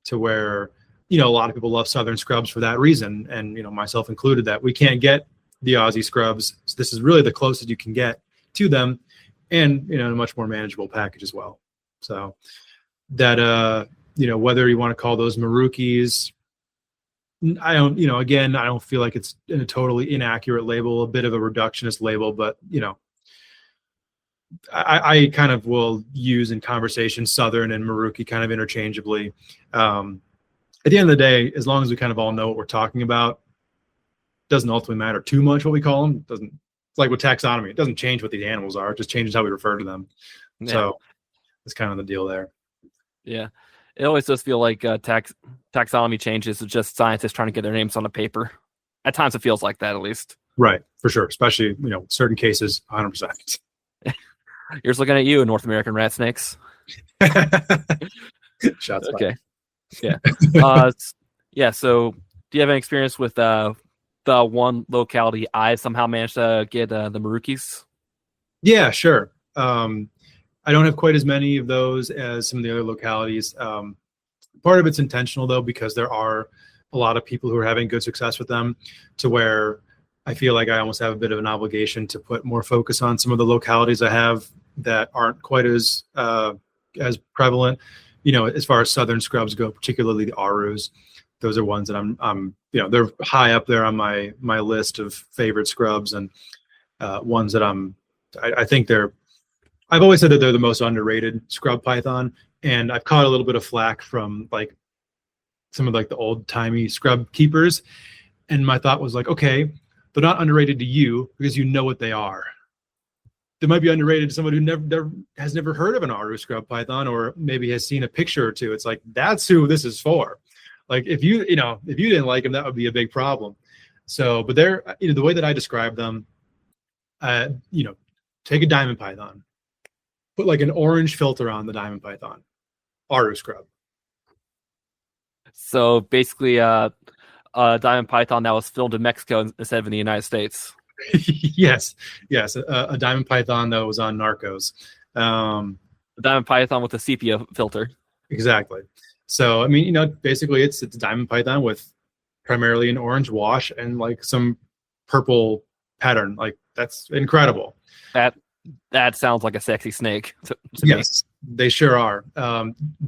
to where, a lot of people love southern scrubs for that reason, and myself included, that we can't get the Aussie scrubs. So this is really the closest you can get to them, and in a much more manageable package as well. So that whether you want to call those Marukis, I don't, again, I don't feel like it's a totally inaccurate label, a bit of a reductionist label, but I kind of will use in conversation Southern and Maruki kind of interchangeably. At the end of the day, as long as we kind of all know what we're talking about, doesn't ultimately matter too much what we call them. Doesn't It's like with taxonomy, it doesn't change what these animals are, it just changes how we refer to them. Yeah. So that's kind of the deal there. Yeah, it always does feel like taxonomy changes is just scientists trying to get their names on the paper. At times, it feels like that, at least. Right, for sure. Especially certain cases, 100%. You're just looking at you, North American rat snakes. Shots okay. fired. Yeah. Yeah. So, do you have any experience with the one locality I somehow managed to get the Marukis? Yeah, sure. I don't have quite as many of those as some of the other localities. Part of it's intentional, though, because there are a lot of people who are having good success with them, to where I feel like I almost have a bit of an obligation to put more focus on some of the localities I have that aren't quite as prevalent. As far as southern scrubs go, particularly the arus, those are ones that I'm they're high up there on my list of favorite scrubs, and ones that I think I've always said that they're the most underrated scrub python, and I've caught a little bit of flack from like some of like the old timey scrub keepers. And my thought was like, okay, they're not underrated to you because you know what they are. They might be underrated to someone who has never heard of an Aru scrub python, or maybe has seen a picture or two. It's like, that's who this is for. Like if you didn't like them, that would be a big problem. So, but they're, the way that I describe them, take a diamond python, put like an orange filter on the diamond python, Aru scrub. So basically, a diamond python that was filmed in Mexico instead of in the United States. yes, a diamond python that was on Narcos. A diamond python with a sepia filter. Exactly. So I mean, basically it's a diamond python with primarily an orange wash and like some purple pattern. Like that's incredible. That sounds like a sexy snake to yes, me. They sure are.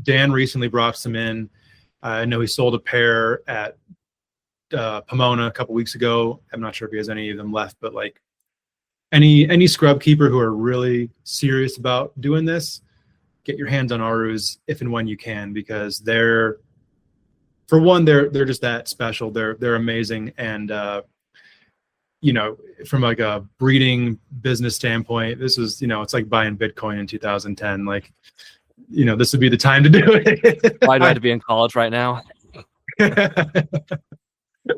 Dan recently brought some in. I know he sold a pair at Pomona a couple weeks ago. I'm not sure if he has any of them left, but like any scrub keeper who are really serious about doing this, get your hands on Arus if and when you can, because they're just that special. They're amazing, and from like a breeding business standpoint, this is it's like buying Bitcoin in 2010. Like this would be the time to do it. Why do I have to be in college right now?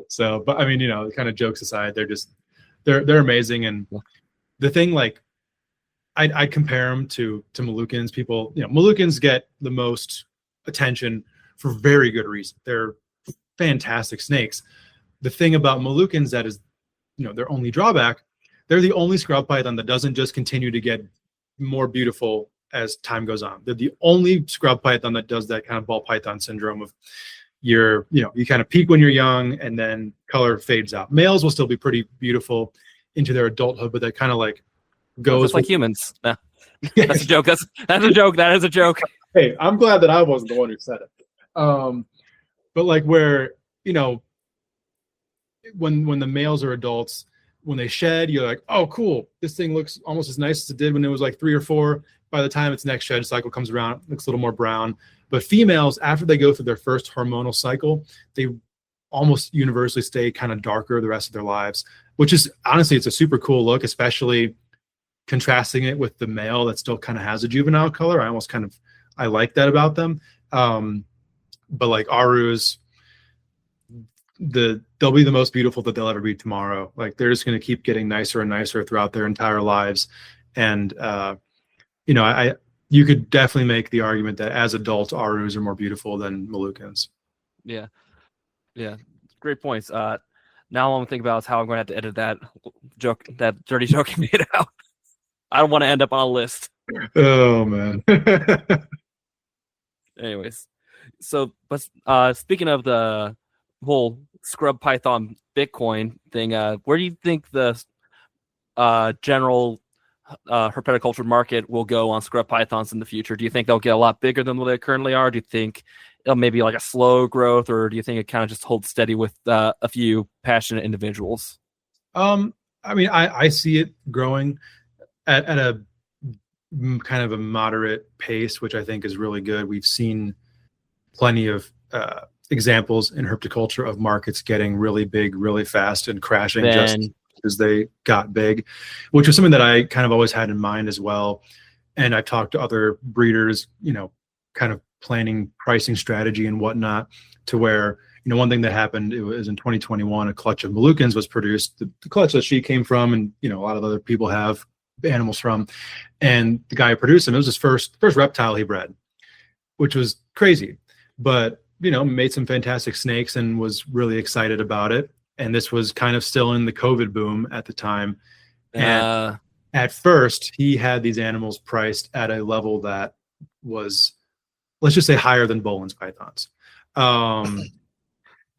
So, but I mean, kind of jokes aside, they're amazing. And the thing, like, I compare them to Moluccans. People, Moluccans get the most attention for very good reason. They're fantastic snakes. The thing about Moluccans that is, their only drawback, they're the only scrub python that doesn't just continue to get more beautiful as time goes on. They're the only scrub python that does that kind of ball python syndrome of you kind of peak when you're young and then color fades out. Males will still be pretty beautiful into their adulthood, but that kind of like goes just like humans. Nah. That's a joke. That's a joke. That is a joke. Hey, I'm glad that I wasn't the one who said it. But like where, when the males are adults, when they shed, you're like, oh, cool. This thing looks almost as nice as it did when it was like 3 or 4. By the time its next shed cycle comes around, it looks a little more brown. But females, after they go through their first hormonal cycle, they almost universally stay kind of darker the rest of their lives, which is honestly, it's a super cool look, especially contrasting it with the male that still kind of has a juvenile color. I like that about them. But like Arus, they'll be the most beautiful that they'll ever be tomorrow. Like they're just going to keep getting nicer and nicer throughout their entire lives. And, you could definitely make the argument that as adults, Arus are more beautiful than Moluccans. Yeah. Great points. Now all I'm thinking about is how I'm going to have to edit that joke, that dirty joke you made out. I don't want to end up on a list. Oh man. Anyways, so but speaking of the whole scrub python Bitcoin thing, where do you think the general herpetoculture market will go on scrub pythons in the future? Do you think they'll get a lot bigger than what they currently are? Do you think it'll maybe like a slow growth, or do you think it kind of just holds steady with a few passionate individuals? I mean, I see it growing at a kind of a moderate pace, which I think is really good. We've seen plenty of examples in herpetoculture of markets getting really big really fast and crashing just as they got big, which was something that I kind of always had in mind as well. And I talked to other breeders, kind of planning pricing strategy and whatnot, to where, one thing that happened, it was in 2021, a clutch of Moluccans was produced, the clutch that she came from, and a lot of other people have animals from. And the guy who produced them, it was his first reptile he bred, which was crazy, but made some fantastic snakes and was really excited about it. And this was kind of still in the COVID boom at the time. And at first he had these animals priced at a level that was, let's just say, higher than Boland's pythons.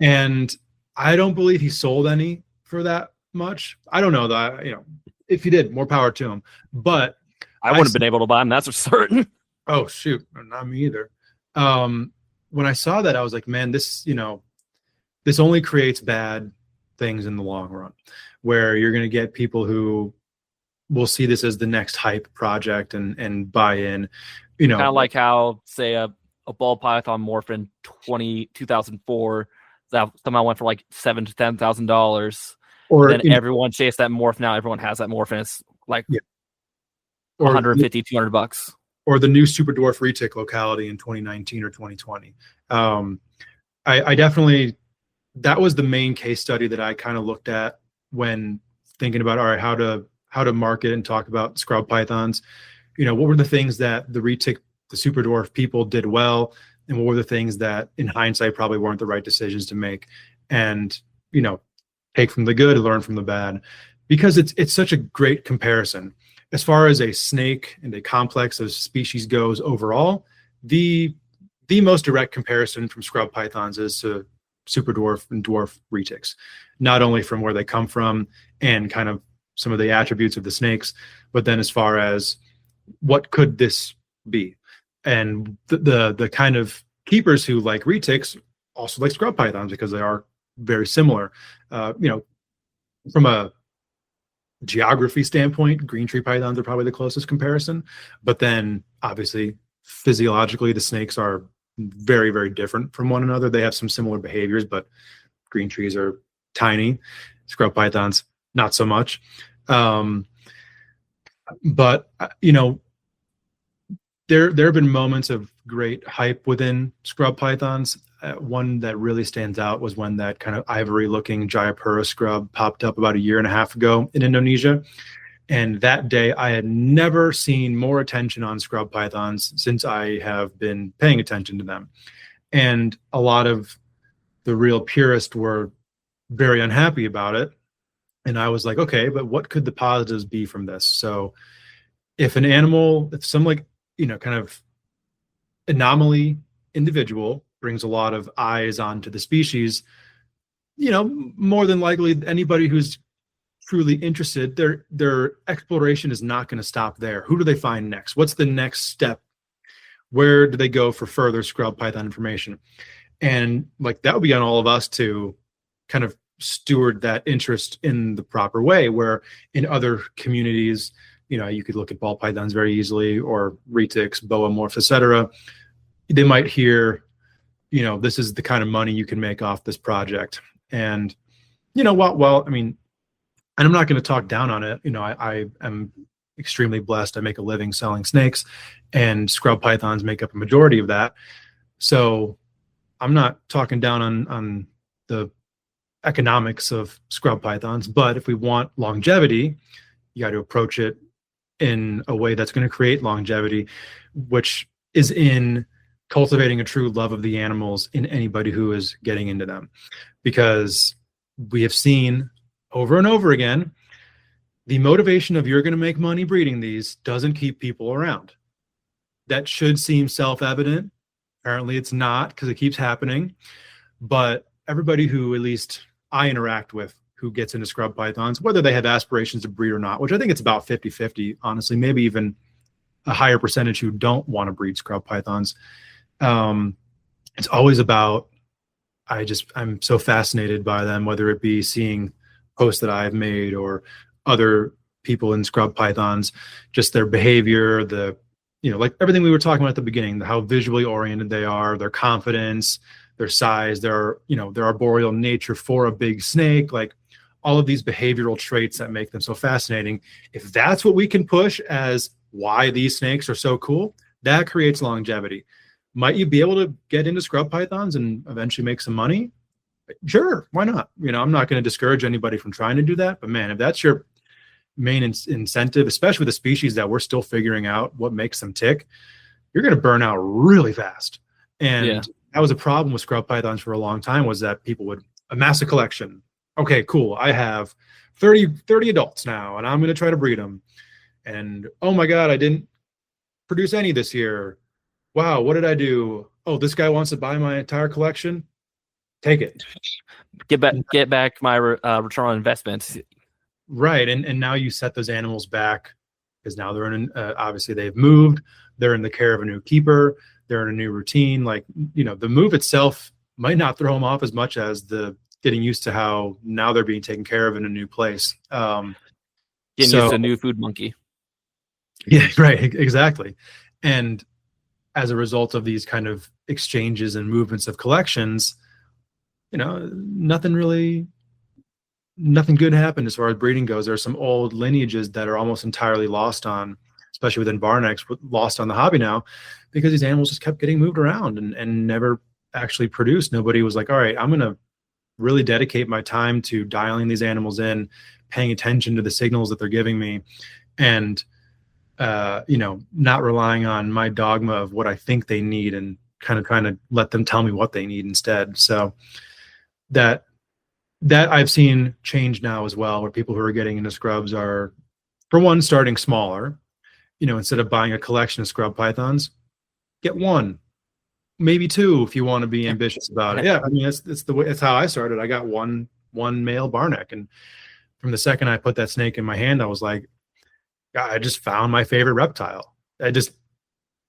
And I don't believe he sold any for that much. I don't know that, if he did, more power to him. But I wouldn't have been able to buy them, that's for certain. Oh, shoot. Not me either. When I saw that, I was like, man, this only creates bad things in the long run, where you're going to get people who will see this as the next hype project and buy in, kind of like how, say, a ball python morph in 2004 that somehow went for like $7,000 to $10,000. Or then everyone chased that morph. Now everyone has that morph, and it's like $150, $200. Or the new super dwarf retic locality in 2019 or 2020. I definitely, that was the main case study that I kind of looked at when thinking about, all right, how to market and talk about scrub pythons. What were the things that the retic, the super dwarf people did well, and what were the things that in hindsight probably weren't the right decisions to make, and take from the good, learn from the bad, because it's such a great comparison as far as a snake and a complex of species goes overall. The most direct comparison from scrub pythons is to super dwarf and dwarf retics, not only from where they come from and kind of some of the attributes of the snakes, but then as far as what could this be. And the kind of keepers who like retics also like scrub pythons because they are very similar. From a geography standpoint, green tree pythons are probably the closest comparison, but then obviously physiologically the snakes are very, very different from one another. They have some similar behaviors, but green trees are tiny, scrub pythons not so much. But there have been moments of great hype within scrub pythons. One that really stands out was when that kind of ivory looking Jayapura scrub popped up about 1.5 years ago in Indonesia. And that day I had never seen more attention on scrub pythons since I have been paying attention to them. And a lot of the real purists were very unhappy about it. And I was like, okay, but what could the positives be from this? So if an animal, if some kind of anomaly individual brings a lot of eyes onto the species, more than likely anybody who's truly interested, their exploration is not going to stop there. Who do they find next? What's the next step? Where do they go for further scrub python information? And that would be on all of us to kind of steward that interest in the proper way, where in other communities, you could look at ball pythons very easily, or retics, boa morphs, etc. They might hear, this is the kind of money you can make off this project. And, well, I mean, and I'm not going to talk down on it. I am extremely blessed. I make a living selling snakes, and scrub pythons make up a majority of that. So I'm not talking down on the economics of scrub pythons, but if we want longevity, you got to approach it in a way that's going to create longevity, which is in cultivating a true love of the animals in anybody who is getting into them. Because we have seen over and over again, the motivation of you're going to make money breeding these doesn't keep people around. That should seem self-evident. Apparently it's not, because it keeps happening. But everybody who at least I interact with who gets into scrub pythons, whether they have aspirations to breed or not, which I think it's about 50-50, honestly, maybe even a higher percentage who don't want to breed scrub pythons. It's always about, I'm so fascinated by them, whether it be seeing posts that I've made or other people in scrub pythons, just their behavior, like everything we were talking about at the beginning, how visually oriented they are, their confidence, their size, their arboreal nature for a big snake, like all of these behavioral traits that make them so fascinating. If that's what we can push as why these snakes are so cool, that creates longevity. Might you be able to get into scrub pythons and eventually make some money? Sure, why not? I'm not going to discourage anybody from trying to do that, but man, if that's your main incentive, especially with the species that we're still figuring out what makes them tick, you're going to burn out really fast. And that was a problem with scrub pythons for a long time, was that people would amass a collection. Okay, cool. I have 30 adults now, and I'm going to try to breed them. And oh my God, I didn't produce any this year. Wow, what did I do? Oh, this guy wants to buy my entire collection. Take it. Get back my return on investment. Right, and now you set those animals back because now they're in. Obviously, they've moved. They're in the care of a new keeper. They're in a new routine. Like, the move itself might not throw them off as much as the getting used to how now they're being taken care of in a new place. Getting used to a new food monkey. Yeah, right, exactly. And as a result of these kind of exchanges and movements of collections, nothing good happened as far as breeding goes. There are some old lineages that are almost entirely lost on, especially within barnecks, lost on the hobby now, because these animals just kept getting moved around and never actually produced. Nobody was like, all right, I'm going to really dedicate my time to dialing these animals in, paying attention to the signals that they're giving me, and not relying on my dogma of what I think they need and kind of trying to let them tell me what they need instead. So that I've seen change now as well, where people who are getting into scrubs are, for one, starting smaller. Instead of buying a collection of scrub pythons, get one, maybe two if you want to be ambitious about it. Yeah, I mean, that's how I started. I got one male barneck, and from the second I put that snake in my hand, I was like, I just found my favorite reptile. It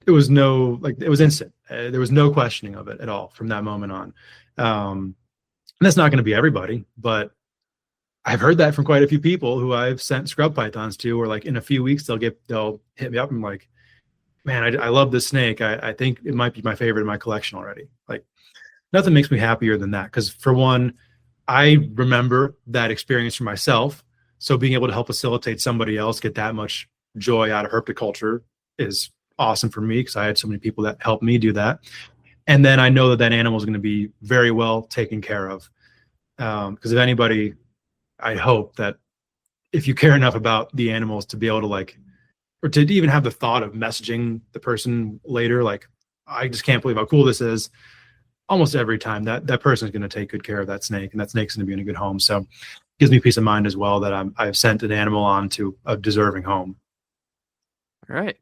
was instant. There was no questioning of it at all from that moment on. And that's not going to be everybody, but I've heard that from quite a few people who I've sent scrub pythons to, or like in a few weeks, they'll hit me up and like, man, I love this snake. I think it might be my favorite in my collection already. Like, nothing makes me happier than that. Because for one, I remember that experience for myself. So being able to help facilitate somebody else get that much joy out of herpetoculture is awesome for me, because I had so many people that helped me do that. And then I know that animal is going to be very well taken care of. Because if anybody, I hope that if you care enough about the animals to be able to or to even have the thought of messaging the person later, like, I just can't believe how cool this is. Almost every time that person is going to take good care of that snake, and that snake's going to be in a good home. So it gives me peace of mind as well that I've sent an animal on to a deserving home. All right.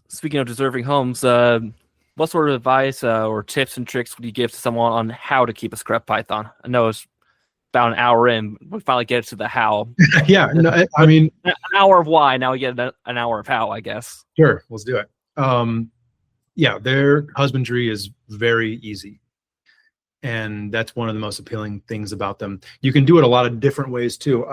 Speaking of deserving homes, what sort of advice or tips and tricks would you give to someone on how to keep a scrub python? I know it's about an hour in. We finally get to the how. Yeah, no, I mean, an hour of why. Now we get an hour of how, I guess. Sure, let's do it. Yeah, their husbandry is very easy, and that's one of the most appealing things about them. You can do it a lot of different ways too.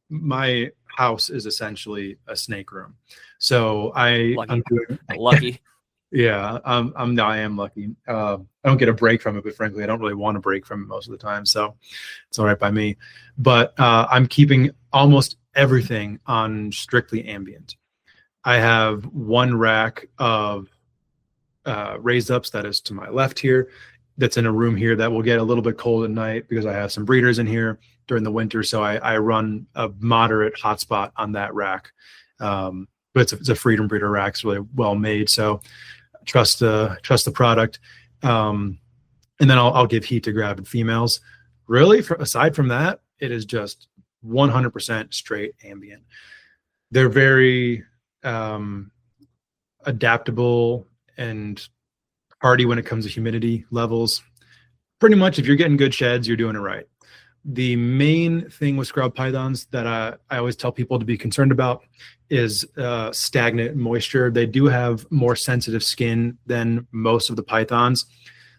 My house is essentially a snake room, so I'm doing lucky. Yeah, I am lucky. I don't get a break from it, but frankly, I don't really want to break from it most of the time, so it's all right by me. But I'm keeping almost everything on strictly ambient. I have one rack of raised ups that is to my left here, that's in a room here that will get a little bit cold at night because I have some breeders in here during the winter, so I run a moderate hotspot on that rack. But it's a freedom breeder rack. It's really well made, so trust the product. And then I'll give heat to gravid females. Really, aside from that, it is just 100% straight ambient. They're very adaptable and hardy when it comes to humidity levels. Pretty much, if you're getting good sheds, you're doing it right. The main thing with scrub pythons that I always tell people to be concerned about is stagnant moisture. They do have more sensitive skin than most of the pythons,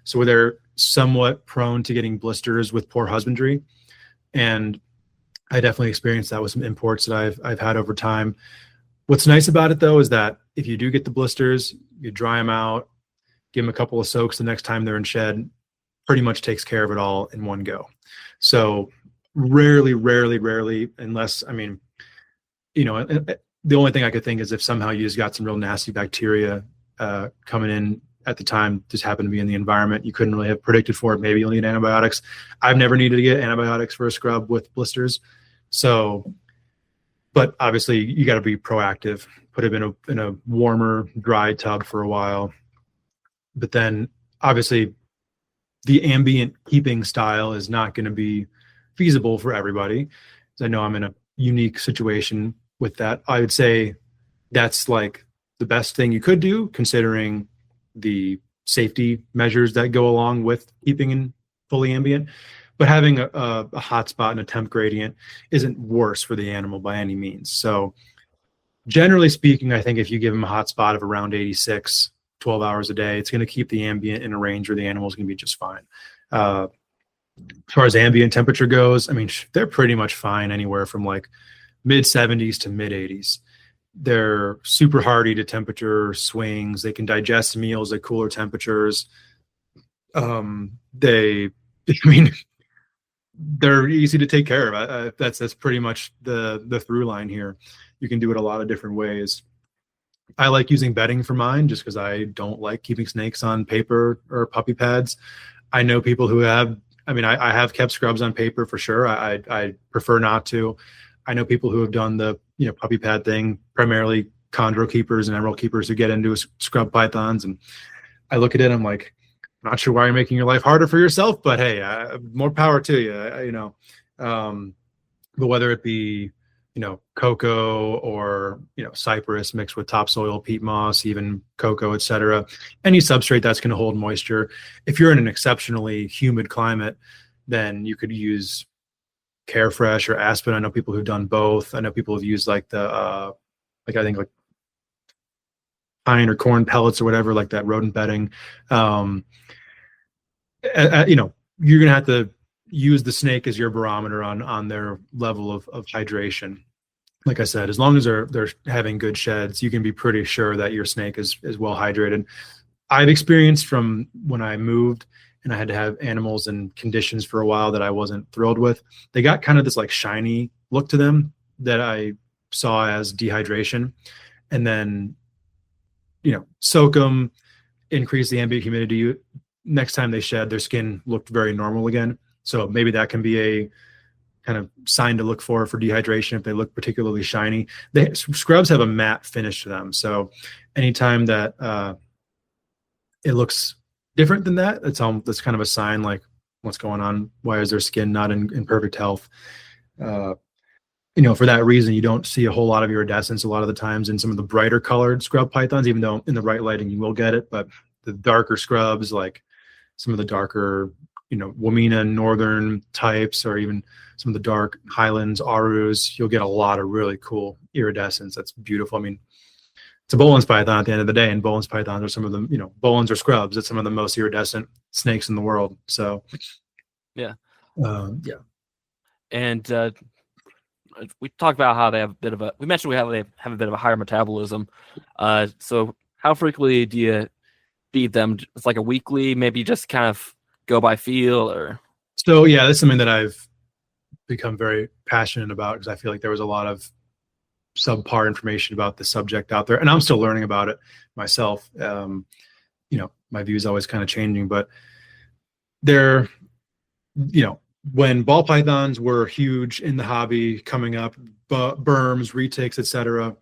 so they're somewhat prone to getting blisters with poor husbandry. And I definitely experienced that with some imports that I've had over time. What's nice about it though is that if you do get the blisters, you dry them out, give them a couple of soaks the next time they're in shed, pretty much takes care of it all in one go. So rarely, unless, I mean, the only thing I could think is if somehow you just got some real nasty bacteria coming in at the time, just happened to be in the environment, you couldn't really have predicted for it. Maybe you'll need antibiotics. I've never needed to get antibiotics for a scrub with blisters. So, but obviously you got to be proactive, put it in a warmer, dry tub for a while. But then obviously the ambient keeping style is not going to be feasible for everybody. I know I'm in a unique situation with that. I would say that's like the best thing you could do, considering the safety measures that go along with keeping in fully ambient. But having a hot spot and a temp gradient isn't worse for the animal by any means. So generally speaking, I think if you give them a hot spot of around 86, 12 hours a day, it's going to keep the ambient in a range where the animal is going to be just fine. As far as ambient temperature goes, I mean, they're pretty much fine anywhere from like mid 70s to mid 80s. They're super hardy to temperature swings. They can digest meals at cooler temperatures. I mean, they're easy to take care of. That's pretty much the through line here. You can do it a lot of different ways. I like using bedding for mine just because I don't like keeping snakes on paper or puppy pads. I know people who have, I have kept scrubs on paper for sure. I prefer not to. I know people who have done the puppy pad thing, primarily chondro keepers and emerald keepers who get into scrub pythons. And I look at it, I'm like, not sure why you're making your life harder for yourself, but hey, more power to you, but whether it be, cocoa or, cypress mixed with topsoil, peat moss, even cocoa, etc. Any substrate that's going to hold moisture. If you're in an exceptionally humid climate, then you could use Carefresh or Aspen. I know people who've done both. I know people have used like I think like pine or corn pellets or whatever, like that rodent bedding. You're going to have to use the snake as your barometer on their level of hydration. Like I said, as long as they're having good sheds, you can be pretty sure that your snake is well hydrated. I've experienced from when I moved and I had to have animals in conditions for a while that I wasn't thrilled with. They got kind of this like shiny look to them that I saw as dehydration. And then, soak them, increase the ambient humidity. Next time they shed, their skin looked very normal again. So maybe that can be a kind of sign to look for dehydration if they look particularly shiny. Scrubs have a matte finish to them. So anytime that it looks different than that, that's kind of a sign like what's going on. Why is their skin not in perfect health? For that reason, you don't see a whole lot of iridescence a lot of the times in some of the brighter colored scrub pythons, even though in the right lighting you will get it. But the darker scrubs, like some of the darker, Wamena northern types, or even some of the dark highlands, Arus, you'll get a lot of really cool iridescence. That's beautiful. I mean, it's a Boelen's python at the end of the day, and Boelen's pythons are some of them, Boelen's or scrubs. It's some of the most iridescent snakes in the world. So, yeah. Yeah. And we talked about how they have we mentioned they have a bit of a higher metabolism. So how frequently do you feed them? It's like a weekly, maybe just kind of go by feel, or? So yeah, that's something that I've become very passionate about because I feel like there was a lot of subpar information about the subject out there, and I'm still learning about it myself. My view is always kind of changing, but they're, when ball pythons were huge in the hobby coming up, berms, retics, etc.,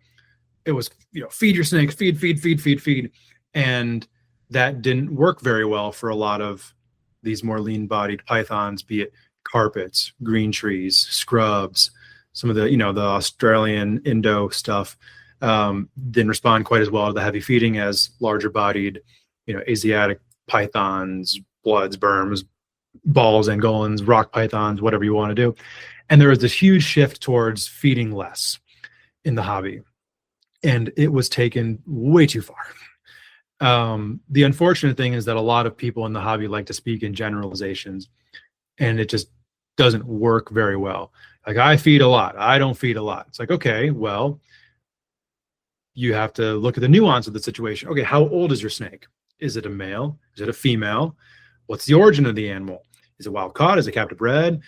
it was, feed your snakes, feed. And that didn't work very well for a lot of these more lean-bodied pythons, be it carpets, green trees, scrubs, some of the, the Australian Indo stuff didn't respond quite as well to the heavy feeding as larger-bodied, Asiatic pythons, bloods, berms, balls, Angolans, rock pythons, whatever you want to do. And there was this huge shift towards feeding less in the hobby. And it was taken way too far. The unfortunate thing is that a lot of people in the hobby like to speak in generalizations, and it just doesn't work very well. Like, I feed a lot, I don't feed a lot. It's like, okay, well, you have to look at the nuance of the situation. Okay, how old is your snake? Is it a male? Is it a female? What's the origin of the animal? Is it wild caught? Is it captive bred?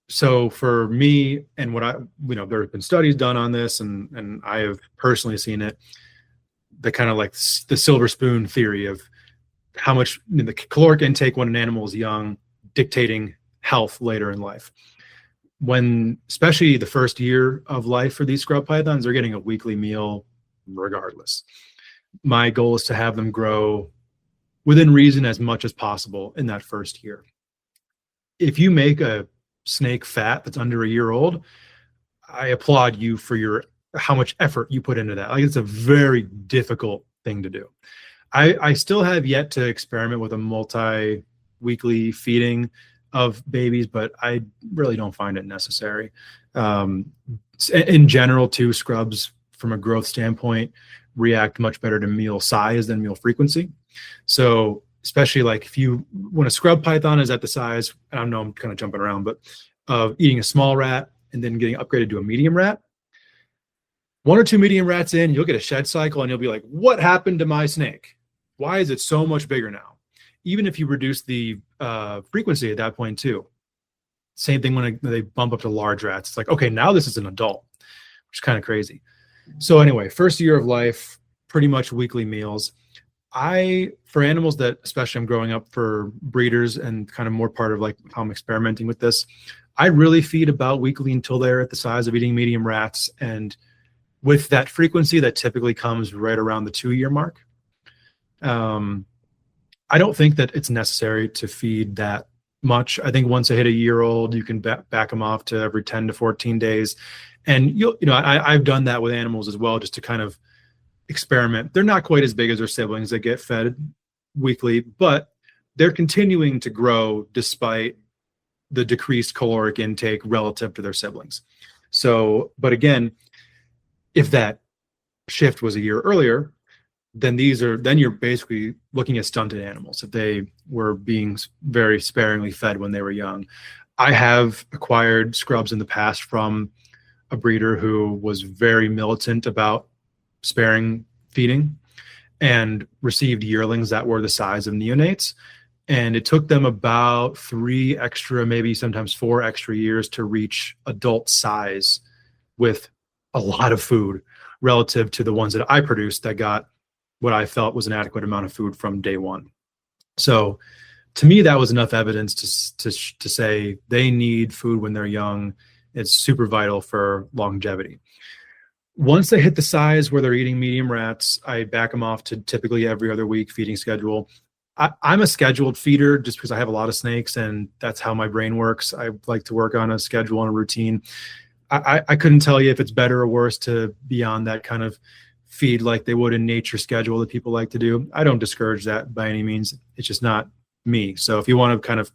So for me, and what I, there have been studies done on this, and I have personally seen it, the kind of like the silver spoon theory of how much the caloric intake when an animal is young, dictating health later in life. When, especially the first year of life for these scrub pythons, they're getting a weekly meal regardless. My goal is to have them grow within reason as much as possible in that first year. If you make a snake fat that's under a year old, I applaud you for how much effort you put into that. Like, it's a very difficult thing to do. I still have yet to experiment with a multi-weekly feeding of babies, but I really don't find it necessary. In general, too, scrubs from a growth standpoint react much better to meal size than meal frequency. So especially like when a scrub python is at the size, I know I'm kind of jumping around, but of eating a small rat and then getting upgraded to a medium rat, 1 or 2 medium rats in, you'll get a shed cycle and you'll be like, what happened to my snake? Why is it so much bigger now? Even if you reduce the frequency at that point too. Same thing when they bump up to large rats. It's like, okay, now this is an adult, which is kind of crazy. So anyway, first year of life, pretty much weekly meals. For animals that, especially I'm growing up for breeders and kind of more part of like how I'm experimenting with this, I really feed about weekly until they're at the size of eating medium rats. And with that frequency, that typically comes right around the 2-year mark. I don't think that it's necessary to feed that much. I think once they hit a year old, you can back them off to every 10 to 14 days. And I've done that with animals as well, just to kind of experiment. They're not quite as big as their siblings that get fed weekly, but they're continuing to grow despite the decreased caloric intake relative to their siblings. So, but again, if that shift was a year earlier, then you're basically looking at stunted animals if they were being very sparingly fed when they were young. I have acquired scrubs in the past from a breeder who was very militant about sparing feeding and received yearlings that were the size of neonates. And it took them about 3 extra, maybe sometimes 4 extra years to reach adult size with a lot of food relative to the ones that I produced that got what I felt was an adequate amount of food from day one. So to me, that was enough evidence to say they need food when they're young. It's super vital for longevity. Once they hit the size where they're eating medium rats, I back them off to typically every other week feeding schedule. I'm a scheduled feeder just because I have a lot of snakes and that's how my brain works. I like to work on a schedule and a routine. I couldn't tell you if it's better or worse to be on that kind of feed like they would in nature schedule that people like to do. I don't discourage that by any means. It's just not me. So if you want to kind of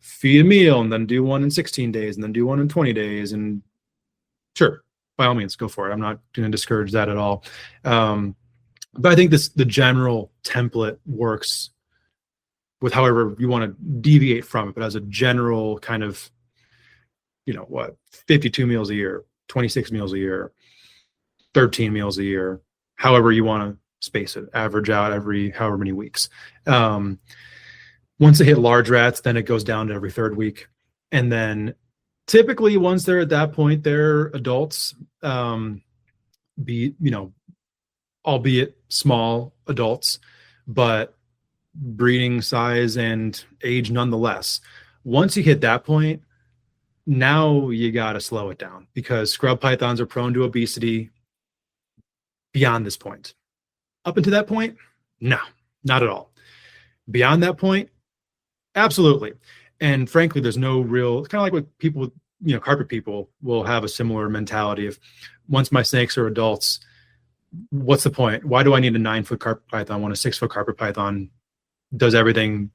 feed a meal and then do one in 16 days and then do one in 20 days, and sure, by all means, go for it. I'm not going to discourage that at all. But I think the general template works with however you want to deviate from it. But as a general kind of, 52 meals a year, 26 meals a year, 13 meals a year, however you want to space it, average out every however many weeks. Once they hit large rats, then it goes down to every 3rd week. And then typically once they're at that point, they're adults, albeit small adults, but breeding size and age nonetheless. Once you hit that point, now you got to slow it down because scrub pythons are prone to obesity beyond this point. Up until that point, no, not at all. Beyond that point, absolutely. And frankly, there's no real, it's kind of like what people, carpet people will have a similar mentality of once my snakes are adults, what's the point? Why do I need a 9-foot carpet python when a 6-foot carpet python does everything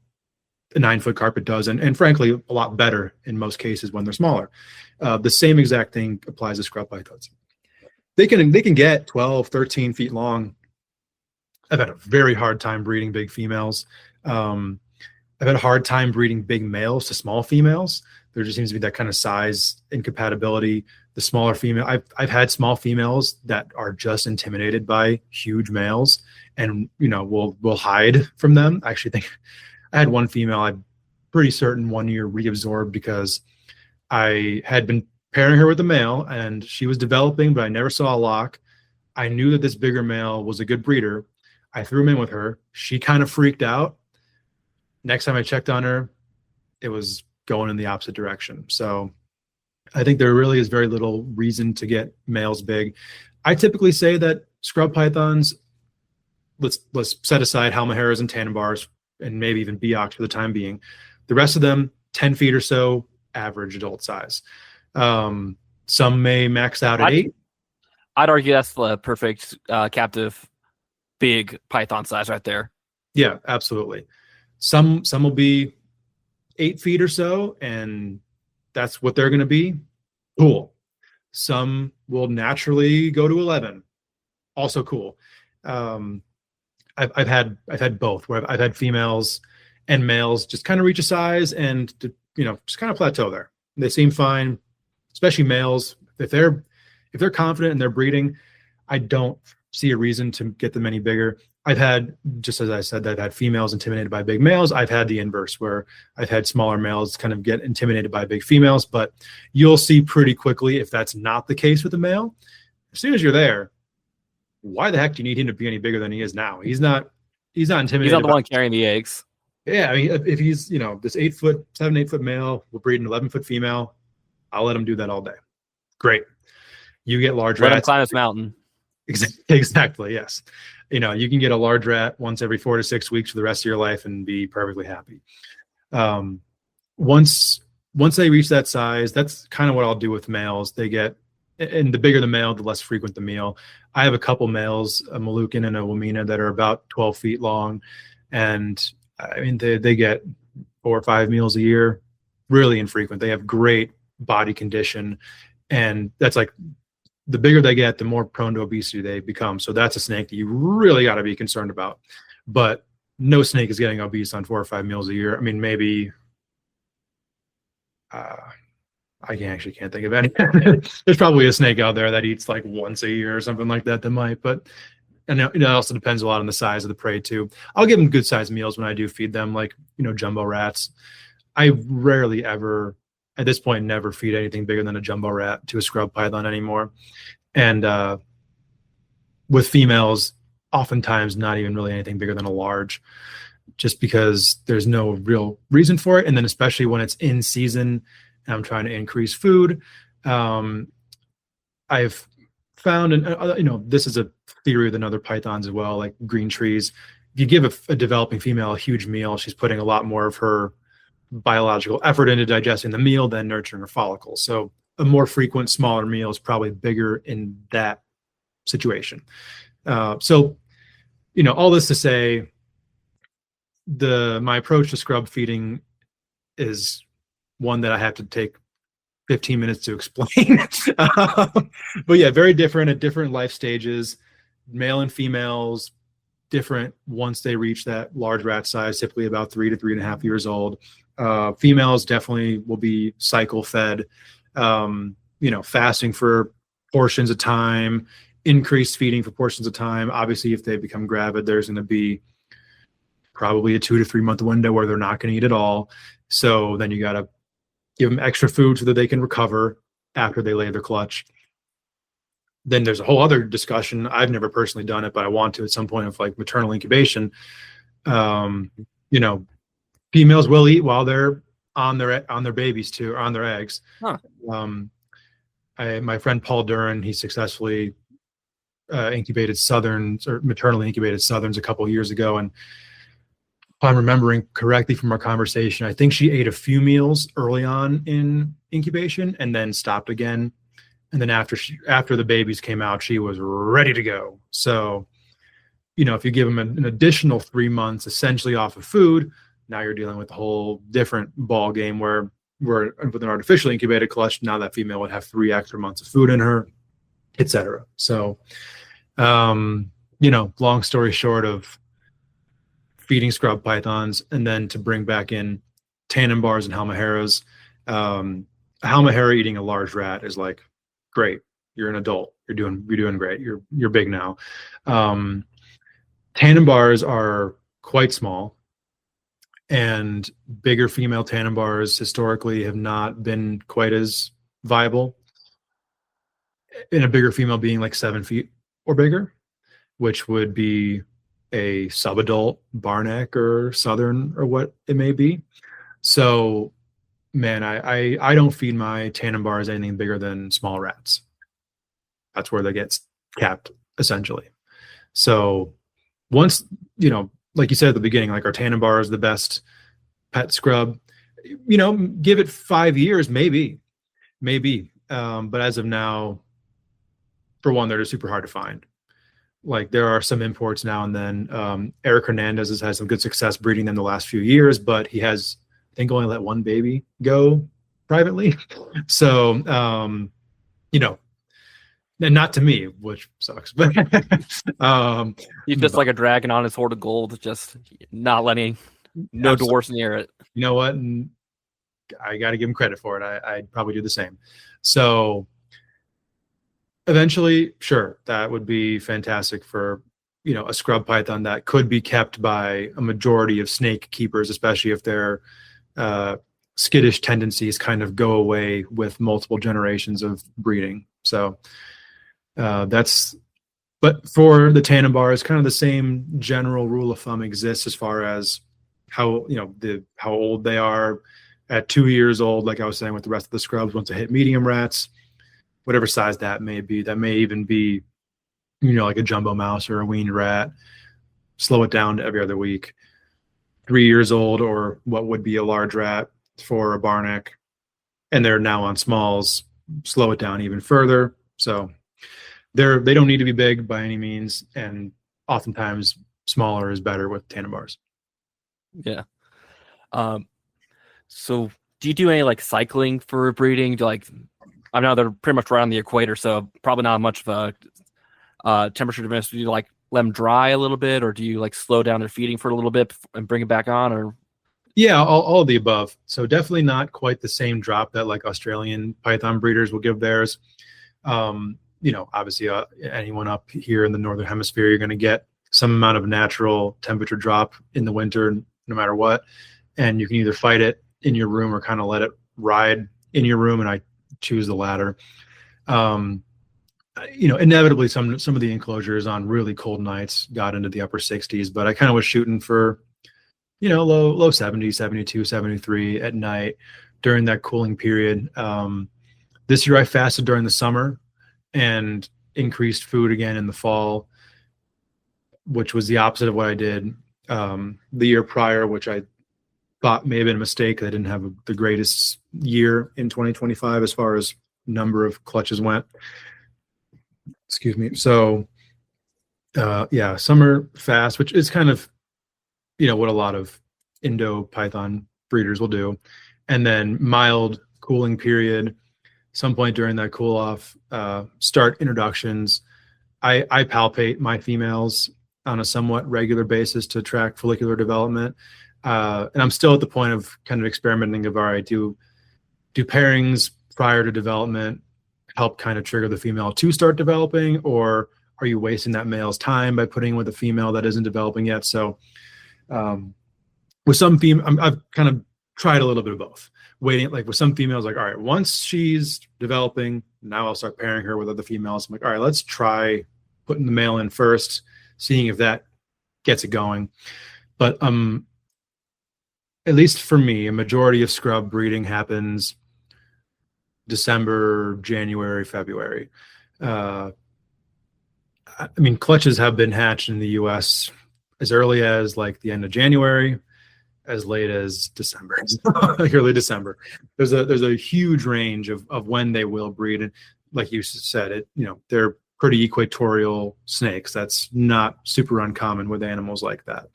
a 9-foot carpet does? And frankly, a lot better in most cases when they're smaller. The same exact thing applies to scrub pythons. They can get 12, 13 feet long. I've had a very hard time breeding big females. I've had a hard time breeding big males to small females. There just seems to be that kind of size incompatibility. The smaller female, I've had small females that are just intimidated by huge males, and will hide from them. I actually think I had one female, I'm pretty certain 1 year reabsorbed because I had been pairing her with a male and she was developing, but I never saw a lock. I knew that this bigger male was a good breeder. I threw him in with her. She kind of freaked out. Next time I checked on her, it was going in the opposite direction. So I think there really is very little reason to get males big. I typically say that scrub pythons, let's set aside halmaheras and tannenbars and maybe even Beox for the time being. The rest of them, 10 feet or so, average adult size. Some may max out at 8. I'd argue that's the perfect captive big python size right there. Yeah, absolutely. Some will be 8 feet or so, and that's what they're going to be. Cool. Some will naturally go to 11. Also cool. I've had both, where I've had females and males just kind of reach a size and just kind of plateau there. They seem fine, especially males. If they're confident in their breeding, I don't see a reason to get them any bigger. I've had, just as I said, I've had females intimidated by big males. I've had the inverse, where I've had smaller males kind of get intimidated by big females. But you'll see pretty quickly if that's not the case with a male. As soon as you're there, why the heck do you need him to be any bigger than he is now? He's not intimidated. He's not the one carrying the eggs. Yeah, I mean, if he's this 8 foot male will breed an 11-foot female, I'll let him do that all day. Great. You get large Let rats. him climb this mountain. Exactly. Yes. You can get a large rat once every 4 to 6 weeks for the rest of your life and be perfectly happy. Once they reach that size, that's kind of what I'll do with males. And the bigger the male, the less frequent the meal. I have a couple males, a Moluccan and a Wamena, that are about 12 feet long. And I mean, they get 4 or 5 meals a year, really infrequent. They have great body condition. And that's like, the bigger they get, the more prone to obesity they become. So that's a snake that you really got to be concerned about. But no snake is getting obese on 4 or 5 meals a year. I mean, maybe I can't think of any. There's probably a snake out there that eats like once a year or something like that might. But and it also depends a lot on the size of the prey too. I'll give them good sized meals when I do feed them, like jumbo rats. I rarely ever, at this point, never feed anything bigger than a jumbo rat to a scrub python anymore. And with females, oftentimes not even really anything bigger than a large, just because there's no real reason for it. And then especially when it's in season and I'm trying to increase food, I've found, and this is a theory with other pythons as well, like green trees. If you give a developing female a huge meal, she's putting a lot more of her biological effort into digesting the meal than nurturing her follicles. So a more frequent, smaller meal is probably bigger in that situation. So all this to say, my approach to scrub feeding is one that I have to take 15 minutes to explain. But yeah, very different at different life stages. Male and females, different once they reach that large rat size, typically about 3 to 3.5 years old. Females definitely will be cycle fed, fasting for portions of time, increased feeding for portions of time. Obviously, if they become gravid, there's going to be probably a 2 to 3 month window where they're not going to eat at all. So then you got to give them extra food so that they can recover after they lay their clutch. Then there's a whole other discussion. I've never personally done it, but I want to at some point, of like maternal incubation. Females will eat while they're on their babies too, or on their eggs. Huh. My friend Paul Duran, he successfully incubated southerns, or maternally incubated southerns, a couple of years ago. And if I'm remembering correctly from our conversation, I think she ate a few meals early on in incubation and then stopped again. And then after the babies came out, she was ready to go. So, if you give them an additional 3 months essentially off of food, now you're dealing with a whole different ball game where with an artificially incubated clutch, now that female would have 3 extra months of food in her, etc. So, long story short of feeding scrub pythons, and then to bring back in tannenbars and halmaheras. A halmahera eating a large rat is like, great, you're an adult, you're doing great, you're big now. Tannenbars are quite small, and bigger female tannenbars historically have not been quite as viable. In a bigger female being like 7 feet or bigger, which would be a subadult barneck or southern or what it may be. So, man, I don't feed my tannenbars anything bigger than small rats. That's where they get capped, essentially. So once, like you said at the beginning, like our tannenbar is the best pet scrub, give it 5 years, maybe. But as of now, for one, they're just super hard to find. Like there are some imports now and then. Eric Hernandez has had some good success breeding them the last few years, but he has, I think, only let one baby go privately. So, and not to me, which sucks, but he's just like a dragon on his hoard of gold, just not letting no dwarfs near it. You know what? And I got to give him credit for it. I'd probably do the same. So eventually, sure, that would be fantastic for, a scrub python that could be kept by a majority of snake keepers, especially if their skittish tendencies kind of go away with multiple generations of breeding. So but for the tannenbar, it's kind of the same general rule of thumb exists as far as how, how old they are. At 2 years old, like I was saying with the rest of the scrubs, once they hit medium rats, whatever size that may be, that may even be, like a jumbo mouse or a weaned rat, slow it down to every other week. 3 years old, or what would be a large rat for a barneck, and they're now on smalls, slow it down even further. So they don't need to be big by any means, and oftentimes smaller is better with tannenbars. Yeah. So do you do any like cycling for breeding? Do I know they're pretty much right on the equator, so probably not much of a temperature difference. Do you like let them dry a little bit, or do you like slow down their feeding for a little bit and bring it back on? Or yeah, all of the above. So definitely not quite the same drop that like Australian python breeders will give theirs. Obviously anyone up here in the Northern Hemisphere, you're going to get some amount of natural temperature drop in the winter, no matter what. And you can either fight it in your room or kind of let it ride in your room. And I choose the latter. Inevitably some of the enclosures on really cold nights got into the upper 60s, but I kind of was shooting for, low 70, 72, 73 at night during that cooling period. This year I fasted during the summer and increased food again in the fall, which was the opposite of what I did the year prior, which I thought may have been a mistake. I didn't have the greatest year in 2025 as far as number of clutches went. Excuse me. So, summer fast, which is kind of, what a lot of Indo python breeders will do. And then mild cooling period, some point during that cool off, start introductions. I palpate my females on a somewhat regular basis to track follicular development. And I'm still at the point of kind of experimenting of, all right, do pairings prior to development help kind of trigger the female to start developing, or are you wasting that male's time by putting with a female that isn't developing yet? So with some I've kind of tried a little bit of both. Waiting, like with some females, like, all right, once she's developing, now I'll start pairing her with other females. I'm like, all right, let's try putting the male in first, seeing if that gets it going. But at least for me, a majority of scrub breeding happens December, January, February. Clutches have been hatched in the U.S. as early as like the end of January, as late as December, like early December. There's a huge range of when they will breed, and like you said, they're pretty equatorial snakes. That's not super uncommon with animals like that.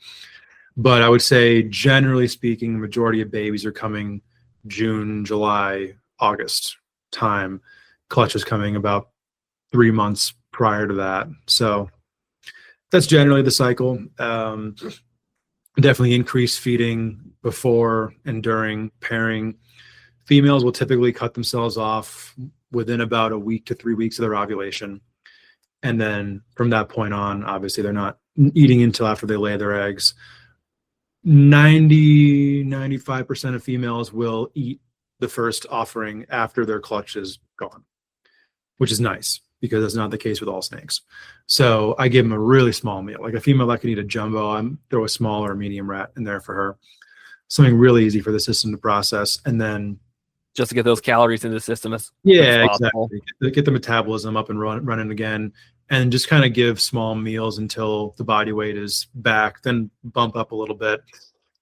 But I would say, generally speaking, the majority of babies are coming June, July, August time. Clutch is coming about 3 months prior to that. So that's generally the cycle. Definitely increase feeding before and during pairing. Females will typically cut themselves off within about a week to 3 weeks of their ovulation. And then from that point on, obviously, they're not eating until after they lay their eggs. 95% of females will eat the first offering after their clutch is gone, which is nice because that's not the case with all snakes. So I give them a really small meal. Like a female that can eat a jumbo, I throw a small or a medium rat in there for her. Something really easy for the system to process. And then just to get those calories into the system as exactly. Get the metabolism up and running again, and just kind of give small meals until the body weight is back, then bump up a little bit.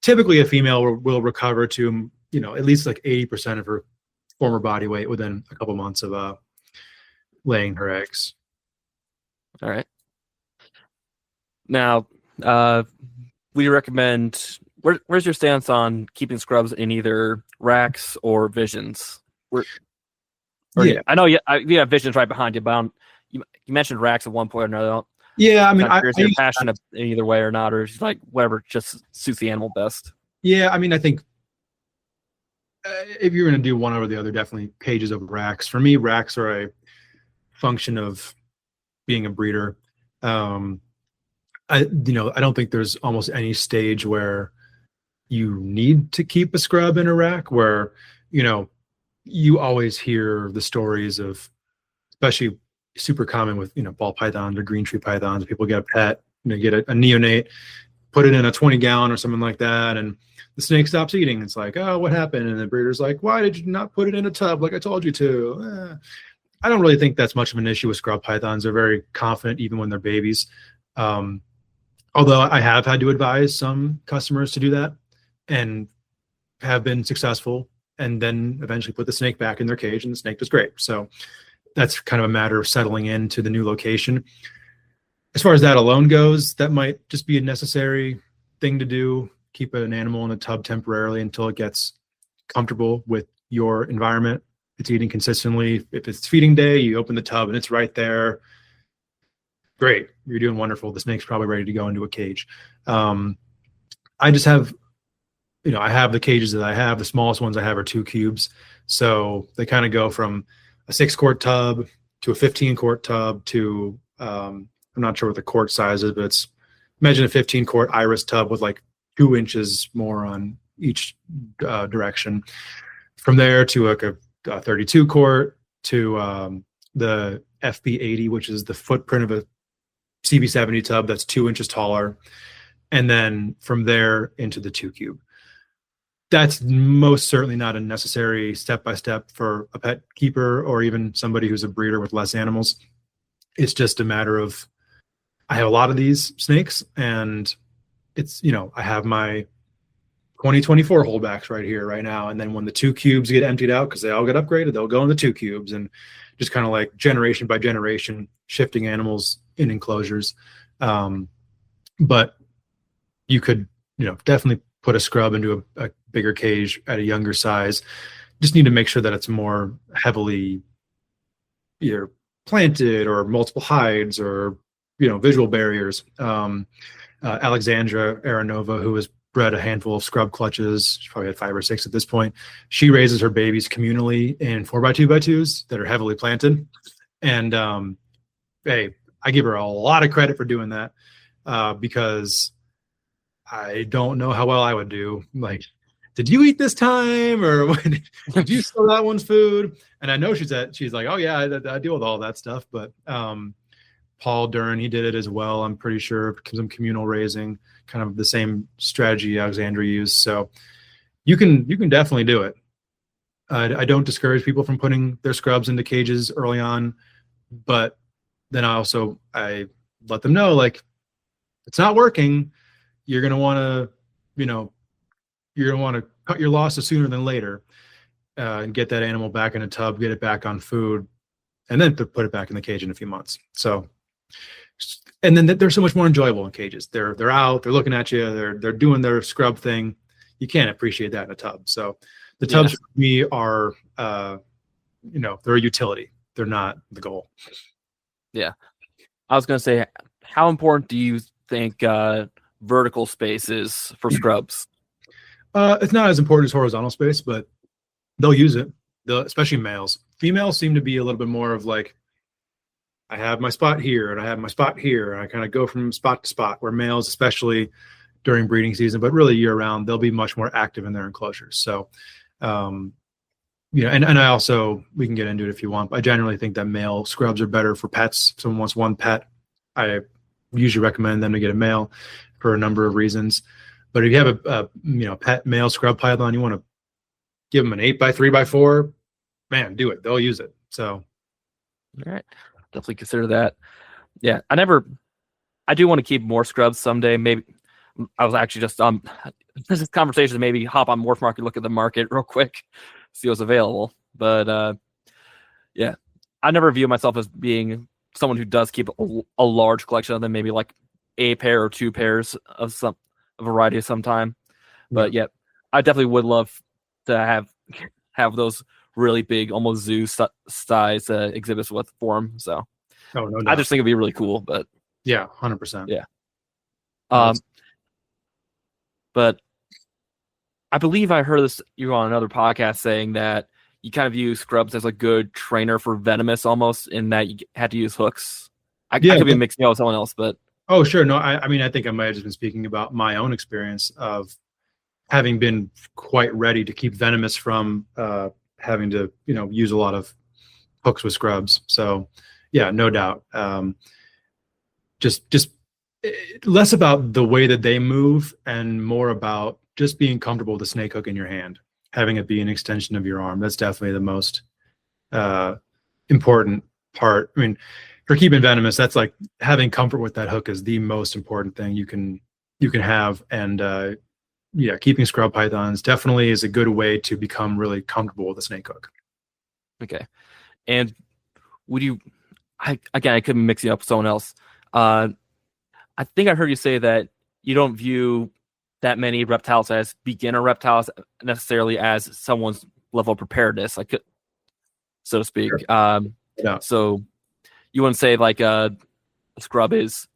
Typically a female will recover to, at least like 80% of her former body weight within a couple months of laying her eggs. All right. Now, we recommend, where's your stance on keeping scrubs in either racks or visions? Yeah. I know you have visions right behind you, but you mentioned racks at one point or another. Yeah, I mean, you're passionate in either way or not, or just like whatever just suits the animal best. Yeah, I mean, I think if you're going to do one over the other, definitely cages over racks. For me, racks are a function of being a breeder. I don't think there's almost any stage where you need to keep a scrub in a rack where, you always hear the stories of, especially super common with, ball pythons or green tree pythons. People get a pet, get a neonate, put it in a 20-gallon or something like that, and the snake stops eating. It's like, oh, what happened? And the breeder's like, why did you not put it in a tub like I told you to? I don't really think that's much of an issue with scrub pythons. They're very confident even when they're babies. Although I have had to advise some customers to do that and have been successful, and then eventually put the snake back in their cage and the snake does great. So that's kind of a matter of settling into the new location. As far as that alone goes, that might just be a necessary thing to do. Keep an animal in a tub temporarily until it gets comfortable with your environment. It's eating consistently. If it's feeding day, you open the tub and it's right there. Great. You're doing wonderful. The snake's probably ready to go into a cage. I just have, I have the cages that I have. The smallest ones I have are 2 cubes. So they kind of go from a 6-quart tub to a 15-quart tub to, I'm not sure what the quart size is, but imagine a 15-quart iris tub with like 2 inches more on each direction. From there to like a 32-quart to the FB80, which is the footprint of a CB70 tub that's 2 inches taller. And then from there into the 2 cube. That's most certainly not a necessary step-by-step for a pet keeper or even somebody who's a breeder with less animals. It's just a matter of, I have a lot of these snakes and it's, I have my 2024 holdbacks right here, right now. And then when the 2 cubes get emptied out, because they all get upgraded, they'll go in the 2 cubes, and just kind of like generation by generation, shifting animals in enclosures. But you could, definitely put a scrub into a bigger cage at a younger size. Just need to make sure that it's more heavily either planted or multiple hides or, visual barriers. Alexandra Aranova, who has bred a handful of scrub clutches, she probably had 5 or 6 at this point. She raises her babies communally in 4x2x2s that are heavily planted. And hey, I give her a lot of credit for doing that because I don't know how well I would do. Like, did you eat this time, or did you steal that one's food? And I know she's like, oh yeah, I deal with all that stuff. But Paul Dern, he did it as well. I'm pretty sure some communal raising, kind of the same strategy Alexandra used. So you can definitely do it. I don't discourage people from putting their scrubs into cages early on, but then I let them know, like, it's not working. You're going to want to, cut your losses sooner than later and get that animal back in a tub, get it back on food, and then put it back in the cage in a few months. So, and then they're so much more enjoyable in cages. They're out, they're looking at you, they're doing their scrub thing. You can't appreciate that in a tub. So the tubs for me are, they're a utility. They're not the goal. Yeah. I was going to say, how important do you think vertical spaces for scrubs? It's not as important as horizontal space, but they'll use it. Especially males. Females seem to be a little bit more of like, I have my spot here and I have my spot here, and I kind of go from spot to spot. Where males, especially during breeding season, but really year round, they'll be much more active in their enclosures. So, and I also, we can get into it if you want. I generally think that male scrubs are better for pets. If someone wants one pet, I usually recommend them to get a male for a number of reasons. But if you have a pet male scrub python, you want to give them an 8x3x4, man, do it. They'll use it. So, all right, definitely consider that. Yeah, I do want to keep more scrubs someday. Maybe I was actually just this is conversation. Maybe hop on Morph Market, look at the market real quick, see what's available. But yeah, I never view myself as being someone who does keep a large collection of them. Maybe like a pair or two pairs of a variety of some time. But yeah, I definitely would love to have those really big, almost zoo size exhibits with form. So no doubt. I just think it'd be really cool. But yeah, 100%. Yeah. But I believe I heard you on another podcast saying that you kind of use scrubs as a good trainer for venomous, almost, in that you had to use hooks. I could be mixing up with someone else, but oh sure, no, I mean, I think I might have just been speaking about my own experience of having been quite ready to keep venomous from having to use a lot of hooks with scrubs. So yeah, no doubt. Just less about the way that they move and more about just being comfortable with a snake hook in your hand, having it be an extension of your arm. That's definitely the most important part. I mean, for keeping venomous, that's like having comfort with that hook is the most important thing you can have. And yeah, keeping scrub pythons definitely is a good way to become really comfortable with a snake hook. Okay. And would you, I could be mixing up with someone else. I think I heard you say that you don't view that many reptiles as beginner reptiles necessarily as someone's level of preparedness, like, so to speak. Sure. Yeah. So you wouldn't say like a scrub is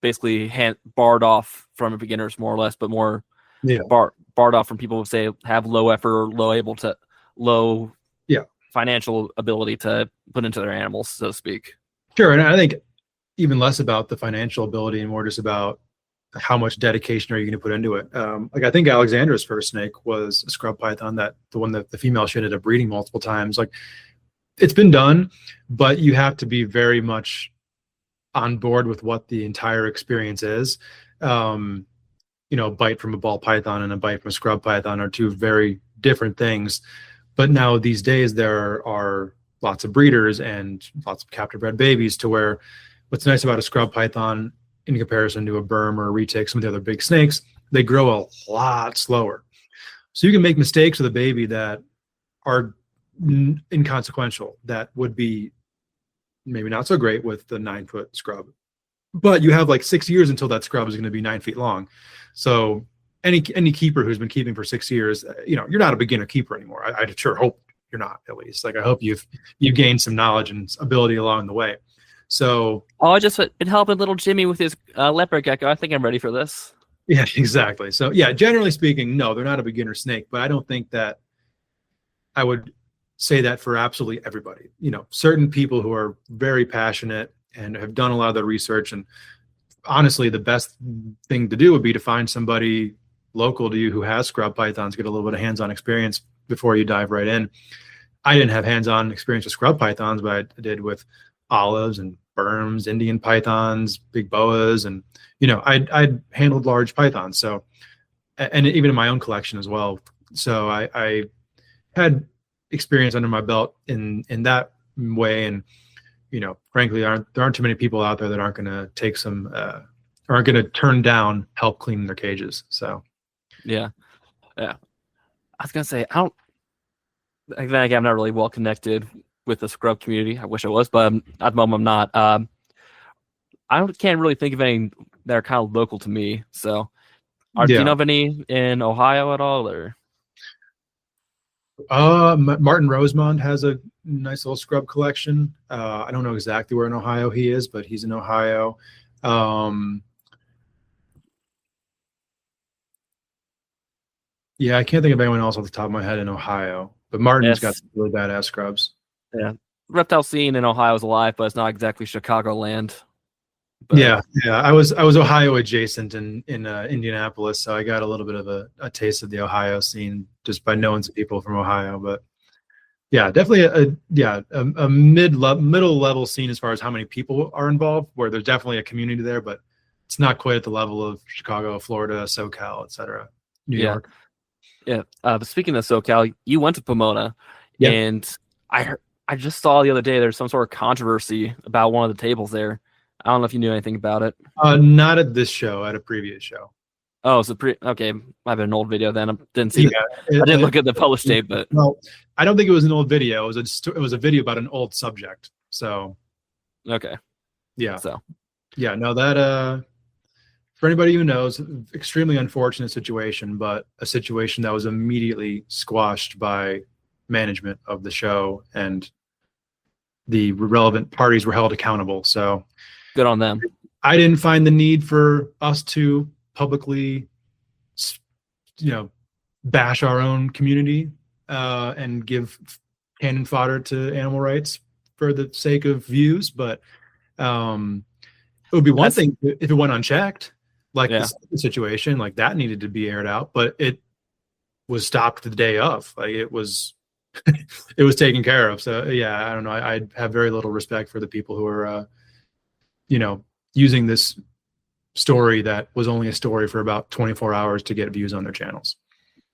basically barred off from beginners more or less, but more barred off from people who say have low effort or low financial ability to put into their animals, so to speak. Sure. And I think even less about the financial ability and more just about how much dedication are you going to put into it. Like I think Alexandra's first snake was a scrub python, the one that the female she ended up breeding multiple times. Like it's been done, but you have to be very much on board with what the entire experience is. A bite from a ball python and a bite from a scrub python are two very different things. But now these days there are lots of breeders and lots of captive bred babies to where what's nice about a scrub python in comparison to a berm or a retic, some of the other big snakes, they grow a lot slower. So you can make mistakes with a baby that are inconsequential, that would be maybe not so great with the 9-foot scrub. But you have like 6 years until that scrub is going to be 9 feet long. So any keeper who's been keeping for 6 years, you're not a beginner keeper anymore. I sure hope you're not, at least. Like I hope you've gained some knowledge and ability along the way. So I just been helping little Jimmy with his leopard gecko. I think I'm ready for this. Yeah, exactly. So yeah, generally speaking, no, they're not a beginner snake, but I don't think that I would say that for absolutely everybody. Certain people who are very passionate and have done a lot of the research, and honestly, the best thing to do would be to find somebody local to you who has scrub pythons, get a little bit of hands-on experience before you dive right in. I didn't have hands-on experience with scrub pythons, but I did with olives and berms, Indian pythons, big boas, and I'd handled large pythons. So, and even in my own collection as well. So I had experience under my belt in that way, and frankly, there aren't too many people out there that aren't going to take aren't going to turn down help cleaning their cages. So, yeah. I was gonna say I'm not really well connected with the scrub community. I wish I was, but at the moment I'm not. Can't really think of any that are kind of local to me. So, do you know of any in Ohio at all, or? Martin Rosemond has a nice little scrub collection. I don't know exactly where in Ohio he is, but he's in Ohio. Yeah, I can't think of anyone else off the top of my head in Ohio, but Martin's got Yes, some really badass scrubs. yeah. Reptile scene in Ohio is alive, but it's not exactly Chicagoland. But Yeah, yeah. I was Ohio adjacent in Indianapolis, so I got a little bit of a taste of the Ohio scene just by knowing some people from Ohio. But yeah, definitely a middle level scene as far as how many people are involved, where there's definitely a community there, but it's not quite at the level of Chicago, Florida, SoCal, etc. New yeah, York. yeah. But speaking of SoCal, you went to Pomona, Yeah. and I just saw the other day there's some sort of controversy about one of the tables there. I don't know if you knew anything about it. Not at this show, at a previous show. Oh, so okay. Might have been an old video then. I didn't see Yeah. that. I didn't look at the published tape, but Well, I don't think it was an old video. It was a video about an old subject. So okay. yeah. So Yeah, no, that for anybody who knows, extremely unfortunate situation, but a situation that was immediately squashed by management of the show, and the relevant parties were held accountable. So good on them. I didn't find the need for us to publicly, bash our own community and give cannon fodder to animal rights for the sake of views. But it would be one thing if it went unchecked, like the situation, like that needed to be aired out, but it was stopped the day of. Like it was, it was taken care of. So yeah, I don't know. I have very little respect for the people who are, using this story that was only a story for about 24 hours to get views on their channels.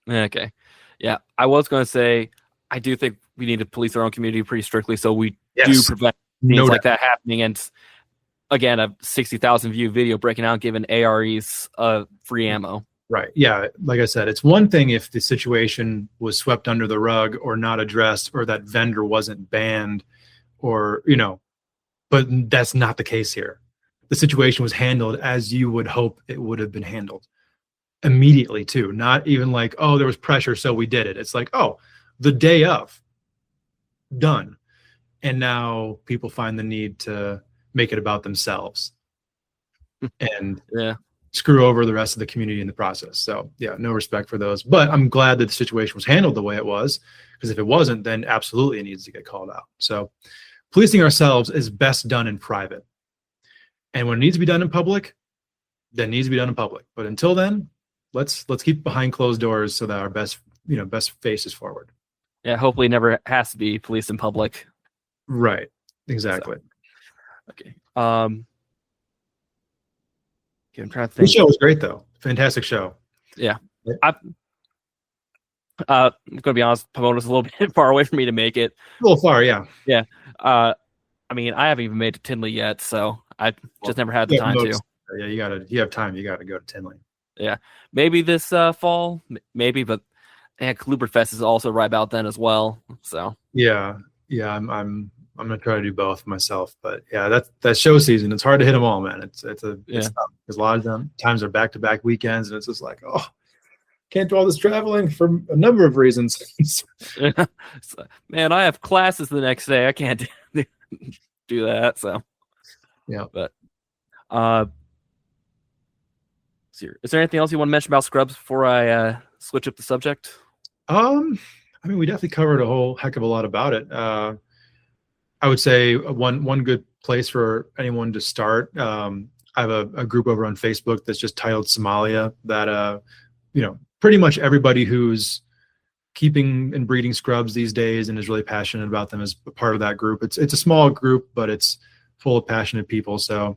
Okay. Yeah, I was going to say I do think we need to police our own community pretty strictly, so we do prevent things like that happening. And again, a 60,000 view video breaking out, giving AREs free ammo. Right. Yeah. Like I said, it's one thing if the situation was swept under the rug or not addressed, or that vendor wasn't banned, or, but that's not the case here. The situation was handled as you would hope it would have been handled immediately too. Not even like, oh, there was pressure, so we did it. It's like, oh, the day of, done. And now people find the need to make it about themselves and screw over the rest of the community in the process. So yeah, no respect for those. But I'm glad that the situation was handled the way it was, because if it wasn't, then absolutely it needs to get called out. So policing ourselves is best done in private. And when it needs to be done in public, then it needs to be done in public. But until then, let's keep behind closed doors so that our best face is forward. Yeah, hopefully it never has to be policed in public. Right. Exactly. So, okay. I'm trying to think. The show was great though. Fantastic show. Yeah. I'm gonna be honest, Pomona's a little bit far away for me to make it. A little far, yeah. Yeah. I mean, I haven't even made it to Tinley yet, so I just never had the time to. Yeah, you have time, you gotta go to Tinley. Yeah. Maybe this fall, maybe, but Kluberfest is also right about then as well. So yeah, I'm gonna try to do both myself, but yeah, that show season, it's hard to hit them all, man. It's tough, because a lot of them times are back-to-back weekends, and it's just like, oh, can't do all this traveling for a number of reasons. Man, I have classes the next day. I can't do that. So yeah, but is there anything else you want to mention about scrubs before I switch up the subject? I mean, we definitely covered a whole heck of a lot about it. I would say one good place for anyone to start. I have a group over on Facebook that's just titled Simalia, that pretty much everybody who's keeping and breeding scrubs these days and is really passionate about them is a part of that group. It's a small group, but it's full of passionate people. So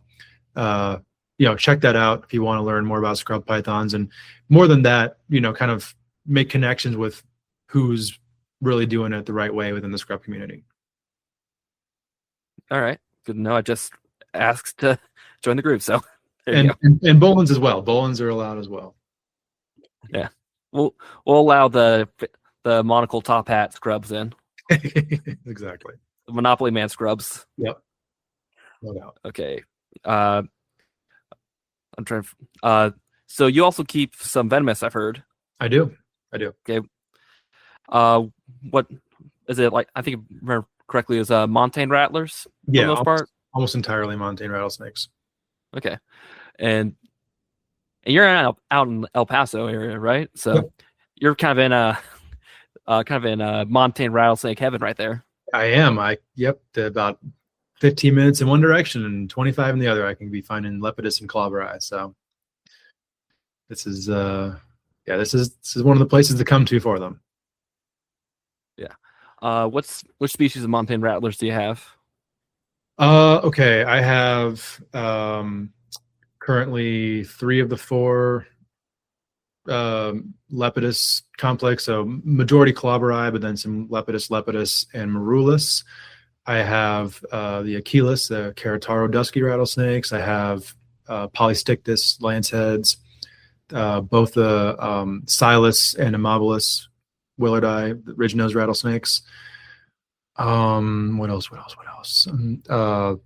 check that out if you want to learn more about scrub pythons, and more than that, kind of make connections with who's really doing it the right way within the scrub community. All right, good to know. I just asked to join the group, so and Bolins as well. Bolins are allowed as well. Yeah, we'll allow the monocle top hat scrubs in. Exactly. The Monopoly Man scrubs. Yep. No doubt. Okay. I'm trying to. So you also keep some venomous, I've heard. I do. Okay. What is it like? I think, if I remember correctly, is montane rattlers. Yeah, for the most part. Almost entirely montane rattlesnakes. Okay, and you're out in El Paso area, right? So, you're kind of in Montane rattlesnake heaven right there. I am. Yep. About 15 minutes in one direction and 25 in the other. I can be finding lepidus and clobberi. So this is yeah, this is one of the places to come to for them. Yeah. Which species of Montane rattlers do you have? Okay, I have currently 3 of the 4 lepidus complex, so majority clobberi, but then some lepidus, and marulus. I have the Achilles, the Carataro dusky rattlesnakes. I have Polystictus lanceheads, both the Silas and Amabilis willardi, the ridge-nosed rattlesnakes. What else?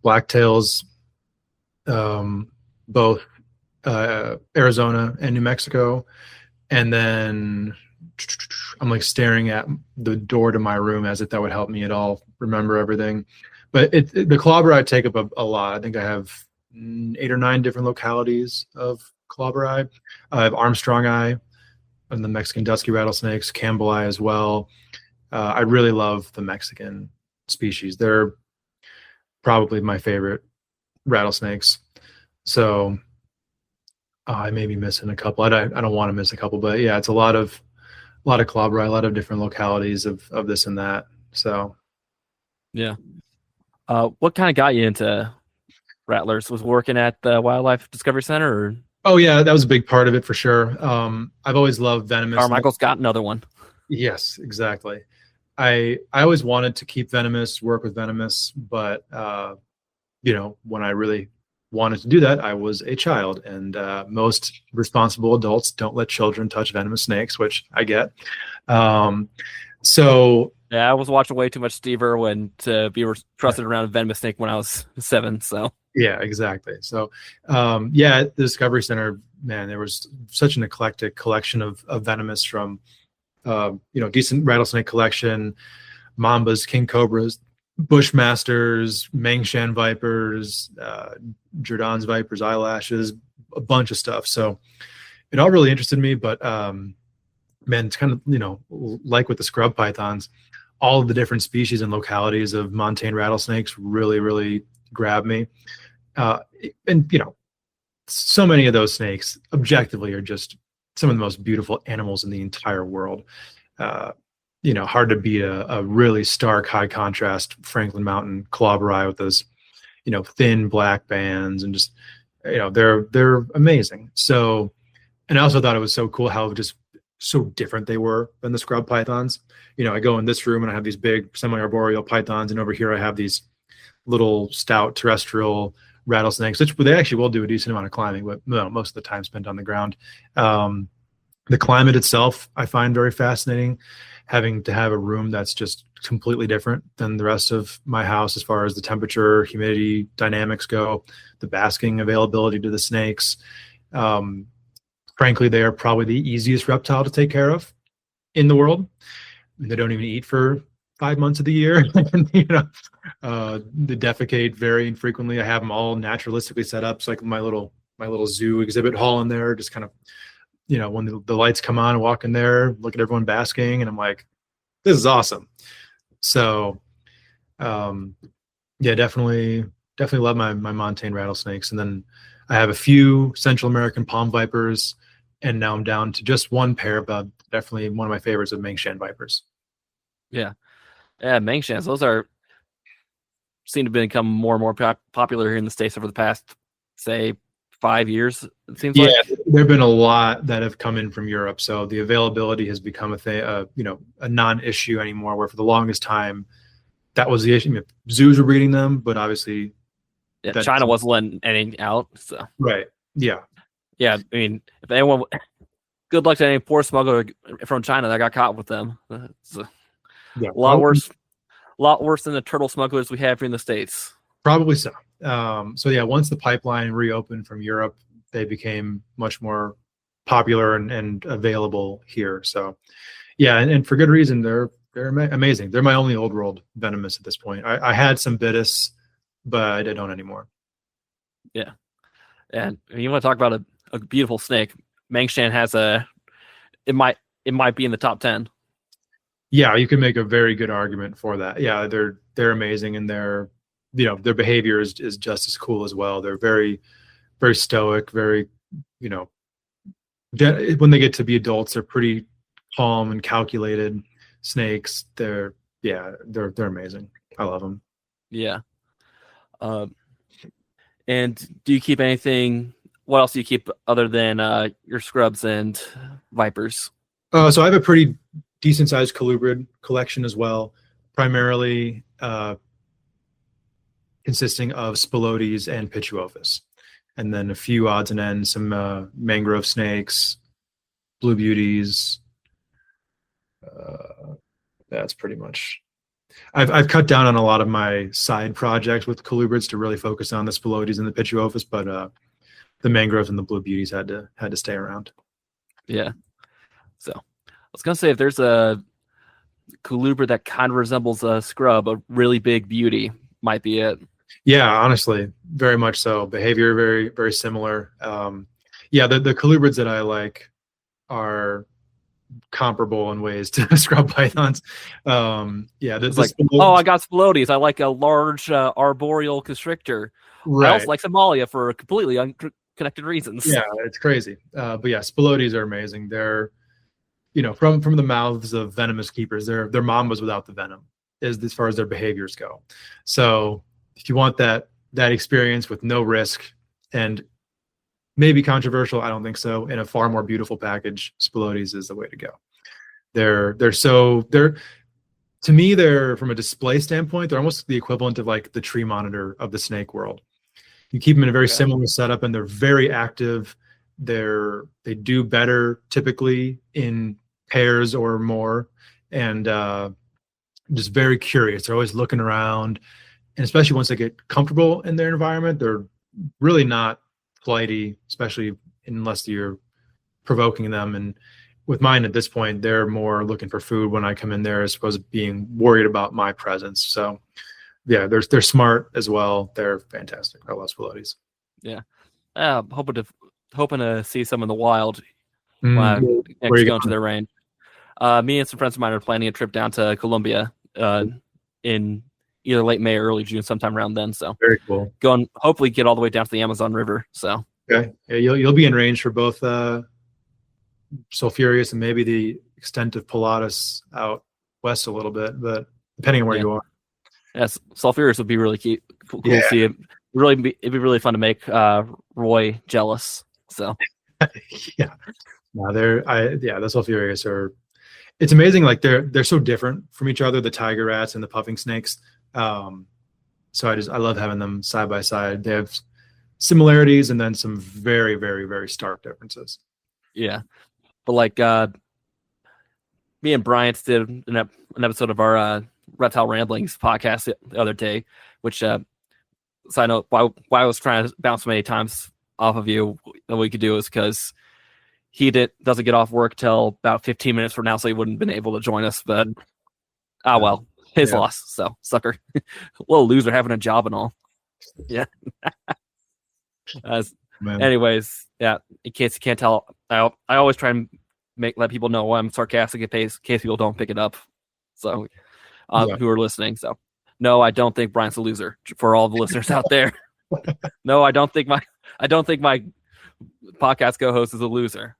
Blacktails, both Arizona and New Mexico. And then I'm like staring at the door to my room as if that would help me at all remember everything. But the clobberi I take up a lot. I think I have 8 or 9 different localities of clobberi. I have Armstrong eye and the Mexican dusky rattlesnakes, Campbell eye as well. I really love the Mexican species. They're probably my favorite rattlesnakes. So I may be missing a couple. I don't want to miss a couple, but yeah, it's a lot of clobberi, a lot of different localities of this and that. So yeah. What kind of got you into rattlers? Was working at the Wildlife Discovery Center, or? Oh yeah, that was a big part of it for sure. I've always loved venomous. Carmichael's got another one. Yes, exactly. I always wanted to keep venomous, work with venomous, but when I really wanted to do that, I was a child, and most responsible adults don't let children touch venomous snakes, which I get. So yeah, I was watching way too much Steve Irwin to be trusted around a venomous snake when I was 7. So yeah, exactly. So yeah, at the Discovery Center, man, there was such an eclectic collection of venomous from decent rattlesnake collection, mambas, king cobras, bushmasters, Mangshan vipers, Jordan's vipers, eyelashes, a bunch of stuff. So it all really interested me, but man, it's kind of, like with the scrub pythons, all of the different species and localities of Montane rattlesnakes really, really grabbed me. And so many of those snakes objectively are just some of the most beautiful animals in the entire world. Hard to beat a really stark, high contrast Franklin Mountain clobberi with those, thin black bands, and just, they're amazing. So, and I also thought it was so cool how just so different they were than the scrub pythons. I go in this room and I have these big semi-arboreal pythons, and over here I have these little stout terrestrial rattlesnakes, which they actually will do a decent amount of climbing, but most of the time spent on the ground. The climate itself I find very fascinating, having to have a room that's just completely different than the rest of my house as far as the temperature, humidity dynamics go, the basking availability to the snakes. Frankly, they are probably the easiest reptile to take care of in the world. They don't even eat for 5 months of the year. They defecate very infrequently. I have them all naturalistically set up. It's like my little zoo exhibit hall in there, just kind of, when the lights come on, I walk in there, look at everyone basking, and I'm like, this is awesome. So, yeah, definitely love my Montane rattlesnakes. And then I have a few Central American palm vipers, and now I'm down to just one pair, but definitely one of my favorites of Mangshan vipers. Yeah, Mangshans. Those seem to become more and more popular here in the States over the past, say, 5 years. It seems like. Yeah, there have been a lot that have come in from Europe, so the availability has become a non-issue anymore. Where for the longest time, that was the issue. Zoos were breeding them, but obviously, China wasn't letting any out. So right, yeah. I mean, if anyone, good luck to any poor smuggler from China that got caught with them. It's a lot worse than the turtle smugglers we have here in the States. Probably so. So yeah, once the pipeline reopened from Europe, they became much more popular and available here. So yeah, and for good reason. They're amazing. They're my only old world venomous at this point. I had some Bitis, but I don't anymore. Yeah, and you want to talk about a beautiful snake? Mangshan has it might be in the top 10. Yeah, you can make a very good argument for that. Yeah, they're amazing, and their behavior is just as cool as well. They're very, very stoic, very, you know, when they get to be adults, they're pretty calm and calculated. Snakes, they're amazing. I love them. Yeah. And do you keep anything? What else do you keep other than your scrubs and vipers? So I have a pretty decent sized colubrid collection as well, primarily consisting of spilotes and pituophis, and then a few odds and ends, some mangrove snakes, blue beauties. That's pretty much. I've cut down on a lot of my side projects with colubrids to really focus on the spilotes and the pituophis, but the mangroves and the blue beauties had to stay around. Yeah. So I was gonna say, if there's a colubrid that kind of resembles a scrub, a really big beauty might be it. Yeah, honestly, very much so. Behavior very, very similar. Yeah, the colubrids that I like are comparable in ways to scrub pythons. Yeah, it's like, oh, I got spilotes. I like a large arboreal constrictor. Right. I also like Simalia for completely unconnected reasons. Yeah, it's crazy. But yeah, spilotes are amazing. They're, from the mouths of venomous keepers, they're mambas without the venom, as far as their behaviors go. So if you want that experience with no risk and maybe controversial, I don't think so, in a far more beautiful package, spilotes is the way to go. They're to me, they're, from a display standpoint, they're almost the equivalent of like the tree monitor of the snake world. You keep them in a very similar setup, and they're very active. They do better typically in pairs or more, and just very curious. They're always looking around, and especially once they get comfortable in their environment, they're really not flighty, especially unless you're provoking them. And with mine at this point, they're more looking for food when I come in there, as opposed to being worried about my presence. So yeah, they're smart as well. They're fantastic. I love spilotes. Yeah, hoping to see some in the wild when I next go into their range. Me and some friends of mine are planning a trip down to Colombia in either late May or early June, sometime around then. So very cool. Going, hopefully get all the way down to the Amazon River. So okay, yeah, you'll be in range for both sulphureus and maybe the extent of pilatus out west a little bit, but depending on where you are. Yes, sulphureus would be really cool to see. It'd be really fun to make Roy jealous. So yeah, no, the sulphureus are. It's amazing. Like they're so different from each other. The tiger rats and the puffing snakes. So I love having them side by side. They have similarities and then some very, very, very stark differences. Yeah, but like me and Bryant did an episode of our Reptile Ramblings podcast the other day, which side note, why I was trying to bounce many times off of you that we could do is because he doesn't get off work till about 15 minutes from now, so he wouldn't have been able to join us. But well, his loss. So sucker, little loser having a job and all. Yeah. Anyways, yeah. In case you can't tell, I always try and let people know I'm sarcastic in case people don't pick it up. So who are listening. So no, I don't think Brian's a loser. For all the listeners out there, no, I don't think my podcast co-host is a loser.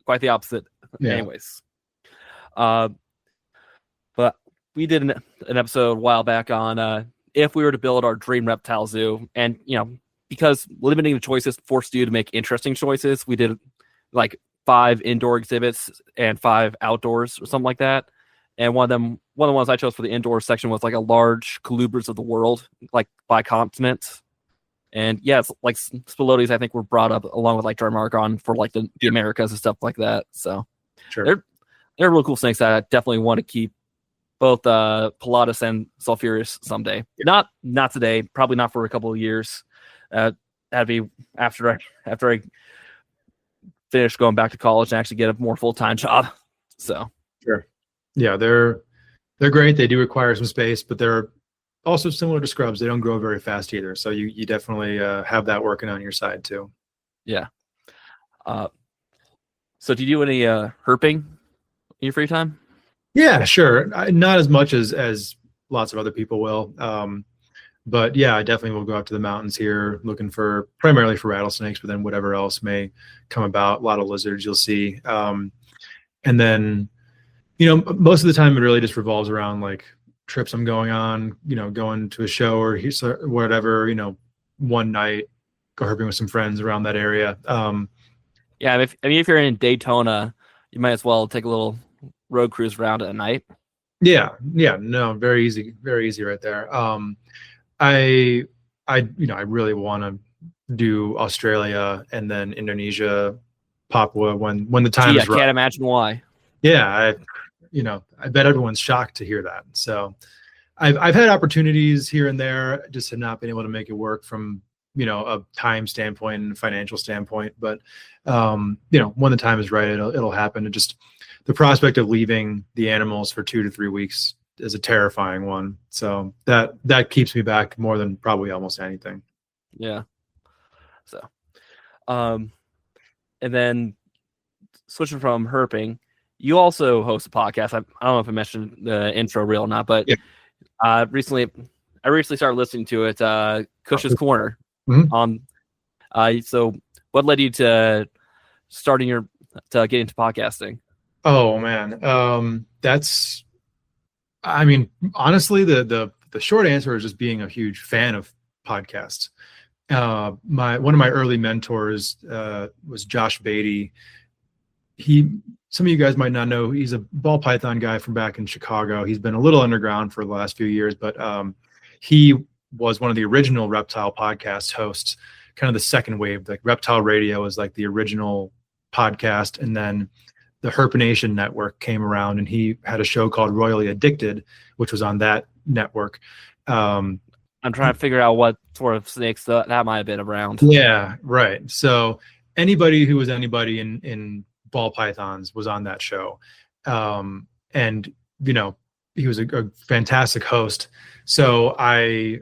Quite the opposite. Yeah. Anyways, but we did an episode a while back on if we were to build our dream reptile zoo, and because limiting the choices forced you to make interesting choices, we did like 5 indoor exhibits and 5 outdoors or something like that. And one of the ones I chose for the indoor section was like a large colubrids of the world, like by continent. And yeah, it's like spilotes, I think, were brought up along with like Drymarchon for like the Americas and stuff like that. So they're really cool snakes that I definitely want to keep, both pilatus and sulphureus someday. Yeah. Not today, probably not for a couple of years. That'd be after I finish going back to college and actually get a more full-time job. So sure. Yeah, they're great. They do require some space, but they're also similar to scrubs. They don't grow very fast either. So you definitely have that working on your side too. Yeah. So do you do any herping in your free time? Yeah, sure. Not as much as lots of other people will. But yeah, I definitely will go out to the mountains here looking for primarily for rattlesnakes, but then whatever else may come about. A lot of lizards you'll see. And then, most of the time it really just revolves around like trips I'm going on, going to a show or whatever, one night, go herping with some friends around that area. Yeah, if you're in Daytona, you might as well take a little road cruise around at night. Yeah, no, very easy right there. I I really want to do Australia and then Indonesia, Papua when the time Gee, I is right. can't imagine why. Yeah, I bet everyone's shocked to hear that. So I've had opportunities here and there, just have not been able to make it work from a time standpoint and financial standpoint. But when the time is right, it'll happen. And just the prospect of leaving the animals for 2 to 3 weeks is a terrifying one. So that keeps me back more than probably almost anything. Yeah. So, and then switching from herping, you also host a podcast. I don't know if I mentioned the intro reel or not, but Yeah. I recently started listening to it. Kush's Corner. Mm-hmm. So what led you to get into podcasting? Oh man, honestly, the short answer is just being a huge fan of podcasts. One of my early mentors was Josh Beatty. Some of you guys might not know, he's a ball python guy from back in Chicago. He's been a little underground for the last few years, but he was one of the original reptile podcast hosts, kind of the second wave. Like Reptile Radio was like the original podcast, and then the Herpenation network came around, and he had a show called Royally Addicted, which was on that network. I'm trying to figure out what sort of snakes that might have been around. Yeah, right. So anybody who was anybody in ball pythons was on that show. And he was a fantastic host. So I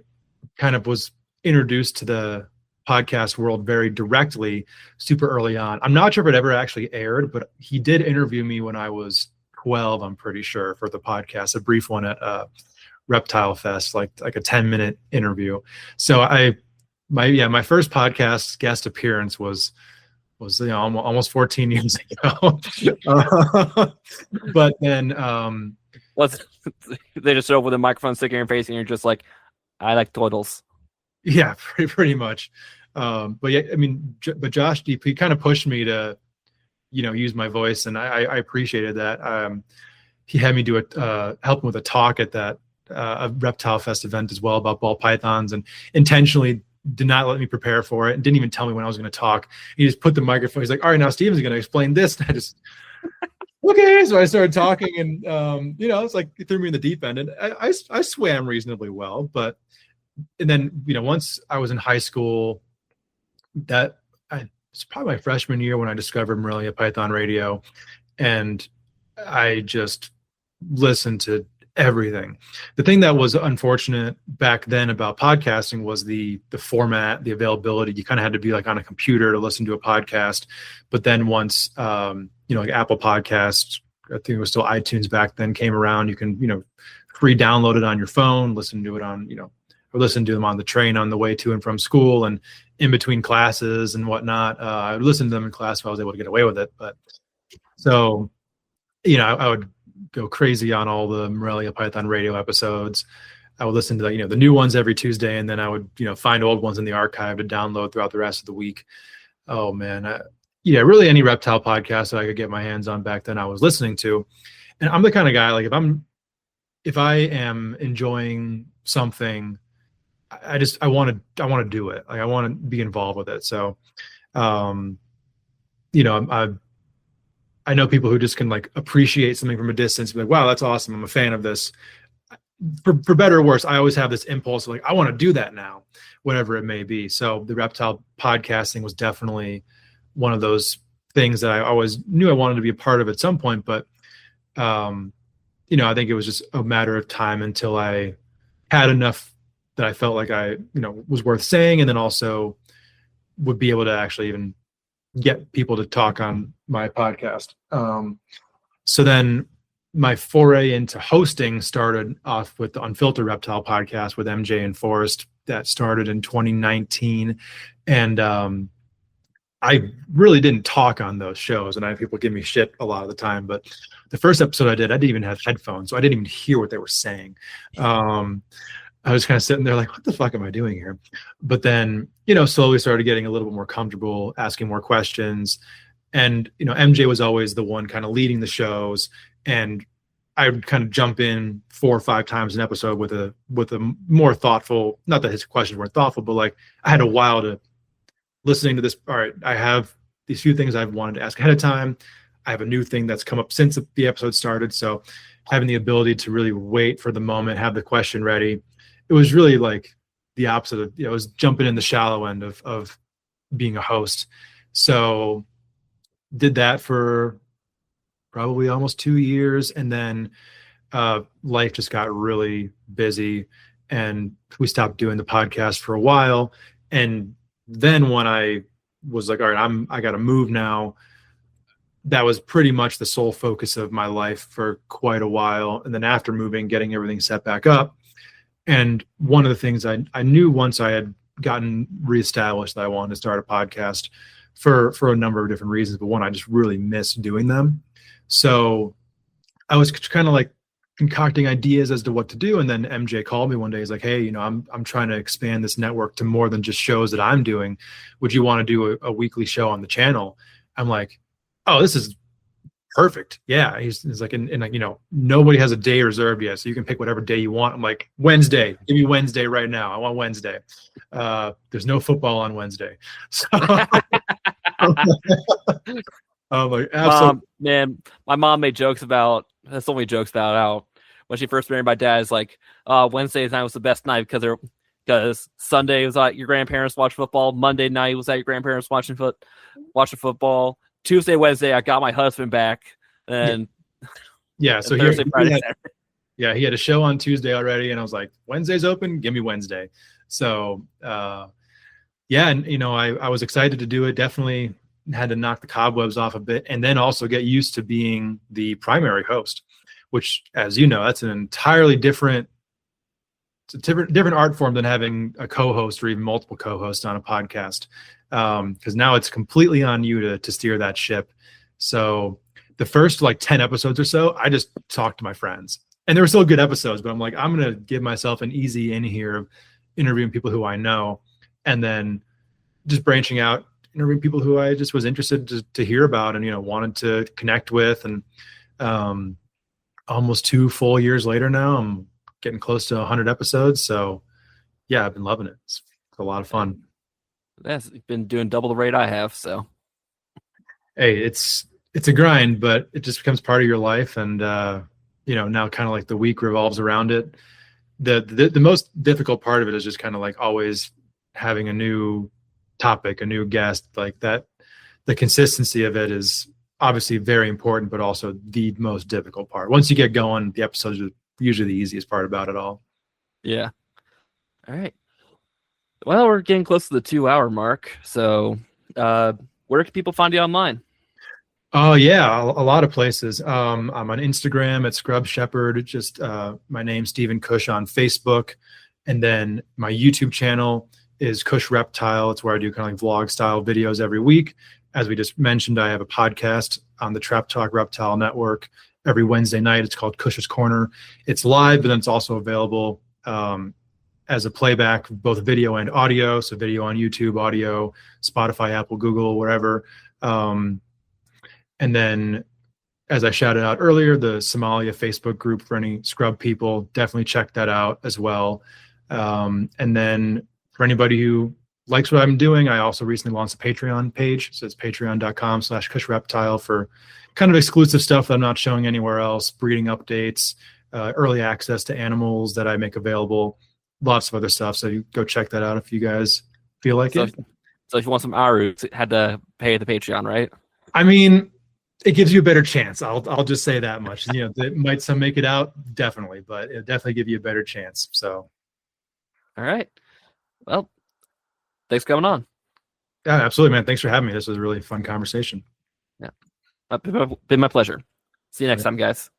kind of was introduced to the podcast world very directly, super early on. I'm not sure if it ever actually aired, but he did interview me when I was 12, I'm pretty sure, for the podcast, a brief one at Reptile Fest, like a 10-minute interview. So my first podcast guest appearance was almost 14 years ago. But then they just show up with a microphone sticking in your face and you're just like, I like turtles. Yeah, pretty much. But yeah, but Josh Deep, he kind of pushed me to, use my voice, and I appreciated that. He had me help him with a talk at that a Reptile Fest event as well about ball pythons, and intentionally did not let me prepare for it and didn't even tell me when I was going to talk. He just put the microphone. He's like, all right, now Steven's going to explain this. And I just, okay. So I started talking, and, it's like he threw me in the deep end, and I swam reasonably well, and then, once I was in high school, it's probably my freshman year when I discovered Morelia Python Radio, and I just listened to everything. The thing that was unfortunate back then about podcasting was the format, the availability. You kind of had to be like on a computer to listen to a podcast. But then once, like Apple Podcasts, I think it was still iTunes back then, came around, you can, free download it on your phone, listen to it on, or listen to them on the train on the way to and from school and in between classes and whatnot. I would listen to them in class if I was able to get away with it. But so, I would go crazy on all the Morelia Python Radio episodes. I would listen to the new ones every Tuesday, and then I would find old ones in the archive to download throughout the rest of the week. Oh man, really any reptile podcast that I could get my hands on back then I was listening to. And I'm the kind of guy, like if I am enjoying something, I want to do it. Like I want to be involved with it. So, I know people who just can like appreciate something from a distance, be like, wow, that's awesome. I'm a fan of this. For better or worse, I always have this impulse of like, I want to do that now, whatever it may be. So the reptile podcasting was definitely one of those things that I always knew I wanted to be a part of at some point. But, I think it was just a matter of time until I had enough that I felt like I, was worth saying, and then also would be able to actually even get people to talk on my podcast. So then my foray into hosting started off with the Unfiltered Reptile podcast with MJ and Forrest that started in 2019. And I really didn't talk on those shows, and I have people give me shit a lot of the time. But the first episode I didn't even have headphones, so I didn't even hear what they were saying. I was kind of sitting there like, what the fuck am I doing here? But then, slowly started getting a little bit more comfortable, asking more questions. And, MJ was always the one kind of leading the shows. And I would kind of jump in 4 or 5 times an episode with a more thoughtful, not that his questions weren't thoughtful, but like I had a while to listening to this. All right, I have these few things I've wanted to ask ahead of time. I have a new thing that's come up since the episode started. So having the ability to really wait for the moment, have the question ready, it was really like the opposite of, it was jumping in the shallow end of being a host. So did that for probably almost 2 years. And then life just got really busy and we stopped doing the podcast for a while. And then when I was like, all right, I got to move now, that was pretty much the sole focus of my life for quite a while. And then after moving, getting everything set back up. And one of the things I knew once I had gotten reestablished that I wanted to start a podcast for a number of different reasons, but one, I just really missed doing them. So I was kind of like concocting ideas as to what to do. And then MJ called me one day. He's like, hey, I'm trying to expand this network to more than just shows that I'm doing. Would you want to do a weekly show on the channel? I'm like, oh, this is perfect. Yeah. He's like, and like, nobody has a day reserved yet. So you can pick whatever day you want. I'm like, Wednesday, give me Wednesday right now. I want Wednesday. There's no football on Wednesday. So I'm like, absolutely. Man, my mom made jokes about, that's only jokes about how when she first married my dad, is like, Wednesday night was the best night because Sunday was at your grandparents watch football. Monday night was at your grandparents watching football. Tuesday, Wednesday, I got my husband back. And yeah, so Thursday, Friday, Saturday. Yeah, he had a show on Tuesday already, and I was like, Wednesday's open, give me Wednesday. So yeah, and I was excited to do it. Definitely had to knock the cobwebs off a bit, and then also get used to being the primary host, which, as you know, that's an entirely different art form than having a co-host or even multiple co-hosts on a podcast. Because now it's completely on you to steer that ship. So the first like 10 episodes or so, I just talked to my friends, and they were still good episodes, but I'm like, I'm going to give myself an easy in here of interviewing people who I know, and then just branching out, interviewing people who I just was interested to hear about and, wanted to connect with. And almost 2 full years later now, I'm getting close to 100 episodes. So yeah, I've been loving it. It's a lot of fun. That's been doing double the rate I have. So, hey, it's a grind, but it just becomes part of your life. And, now kind of like the week revolves around it. The most difficult part of it is just kind of like always having a new topic, a new guest like that. The consistency of it is obviously very important, but also the most difficult part. Once you get going, the episodes are usually the easiest part about it all. Yeah. All right. Well, we're getting close to the 2-hour mark. So where can people find you online? Oh yeah, a lot of places. I'm on Instagram at Scrub Shepherd, just my name, Steven Kush, on Facebook. And then my YouTube channel is Kush Reptile. It's where I do kind of like vlog style videos every week. As we just mentioned, I have a podcast on the Trap Talk Reptile Network every Wednesday night. It's called Kush's Corner. It's live, but then it's also available as a playback, both video and audio. So video on YouTube, audio, Spotify, Apple, Google, wherever. And then, as I shouted out earlier, the Simalia Facebook group for any scrub people, definitely check that out as well. And then for anybody who likes what I'm doing, I also recently launched a Patreon page. So it's patreon.com/KushReptile for kind of exclusive stuff that I'm not showing anywhere else, breeding updates, early access to animals that I make available, lots of other stuff. So you go check that out if you guys feel like it. So if you want some Arus, it had to pay the Patreon, right? I mean, it gives you a better chance. I'll just say that much. It might some make it out, definitely, but it'll definitely give you a better chance. So, all right. Well, thanks for coming on. Yeah, absolutely, man. Thanks for having me. This was a really fun conversation. Yeah, been my pleasure. See you next All right. time, guys.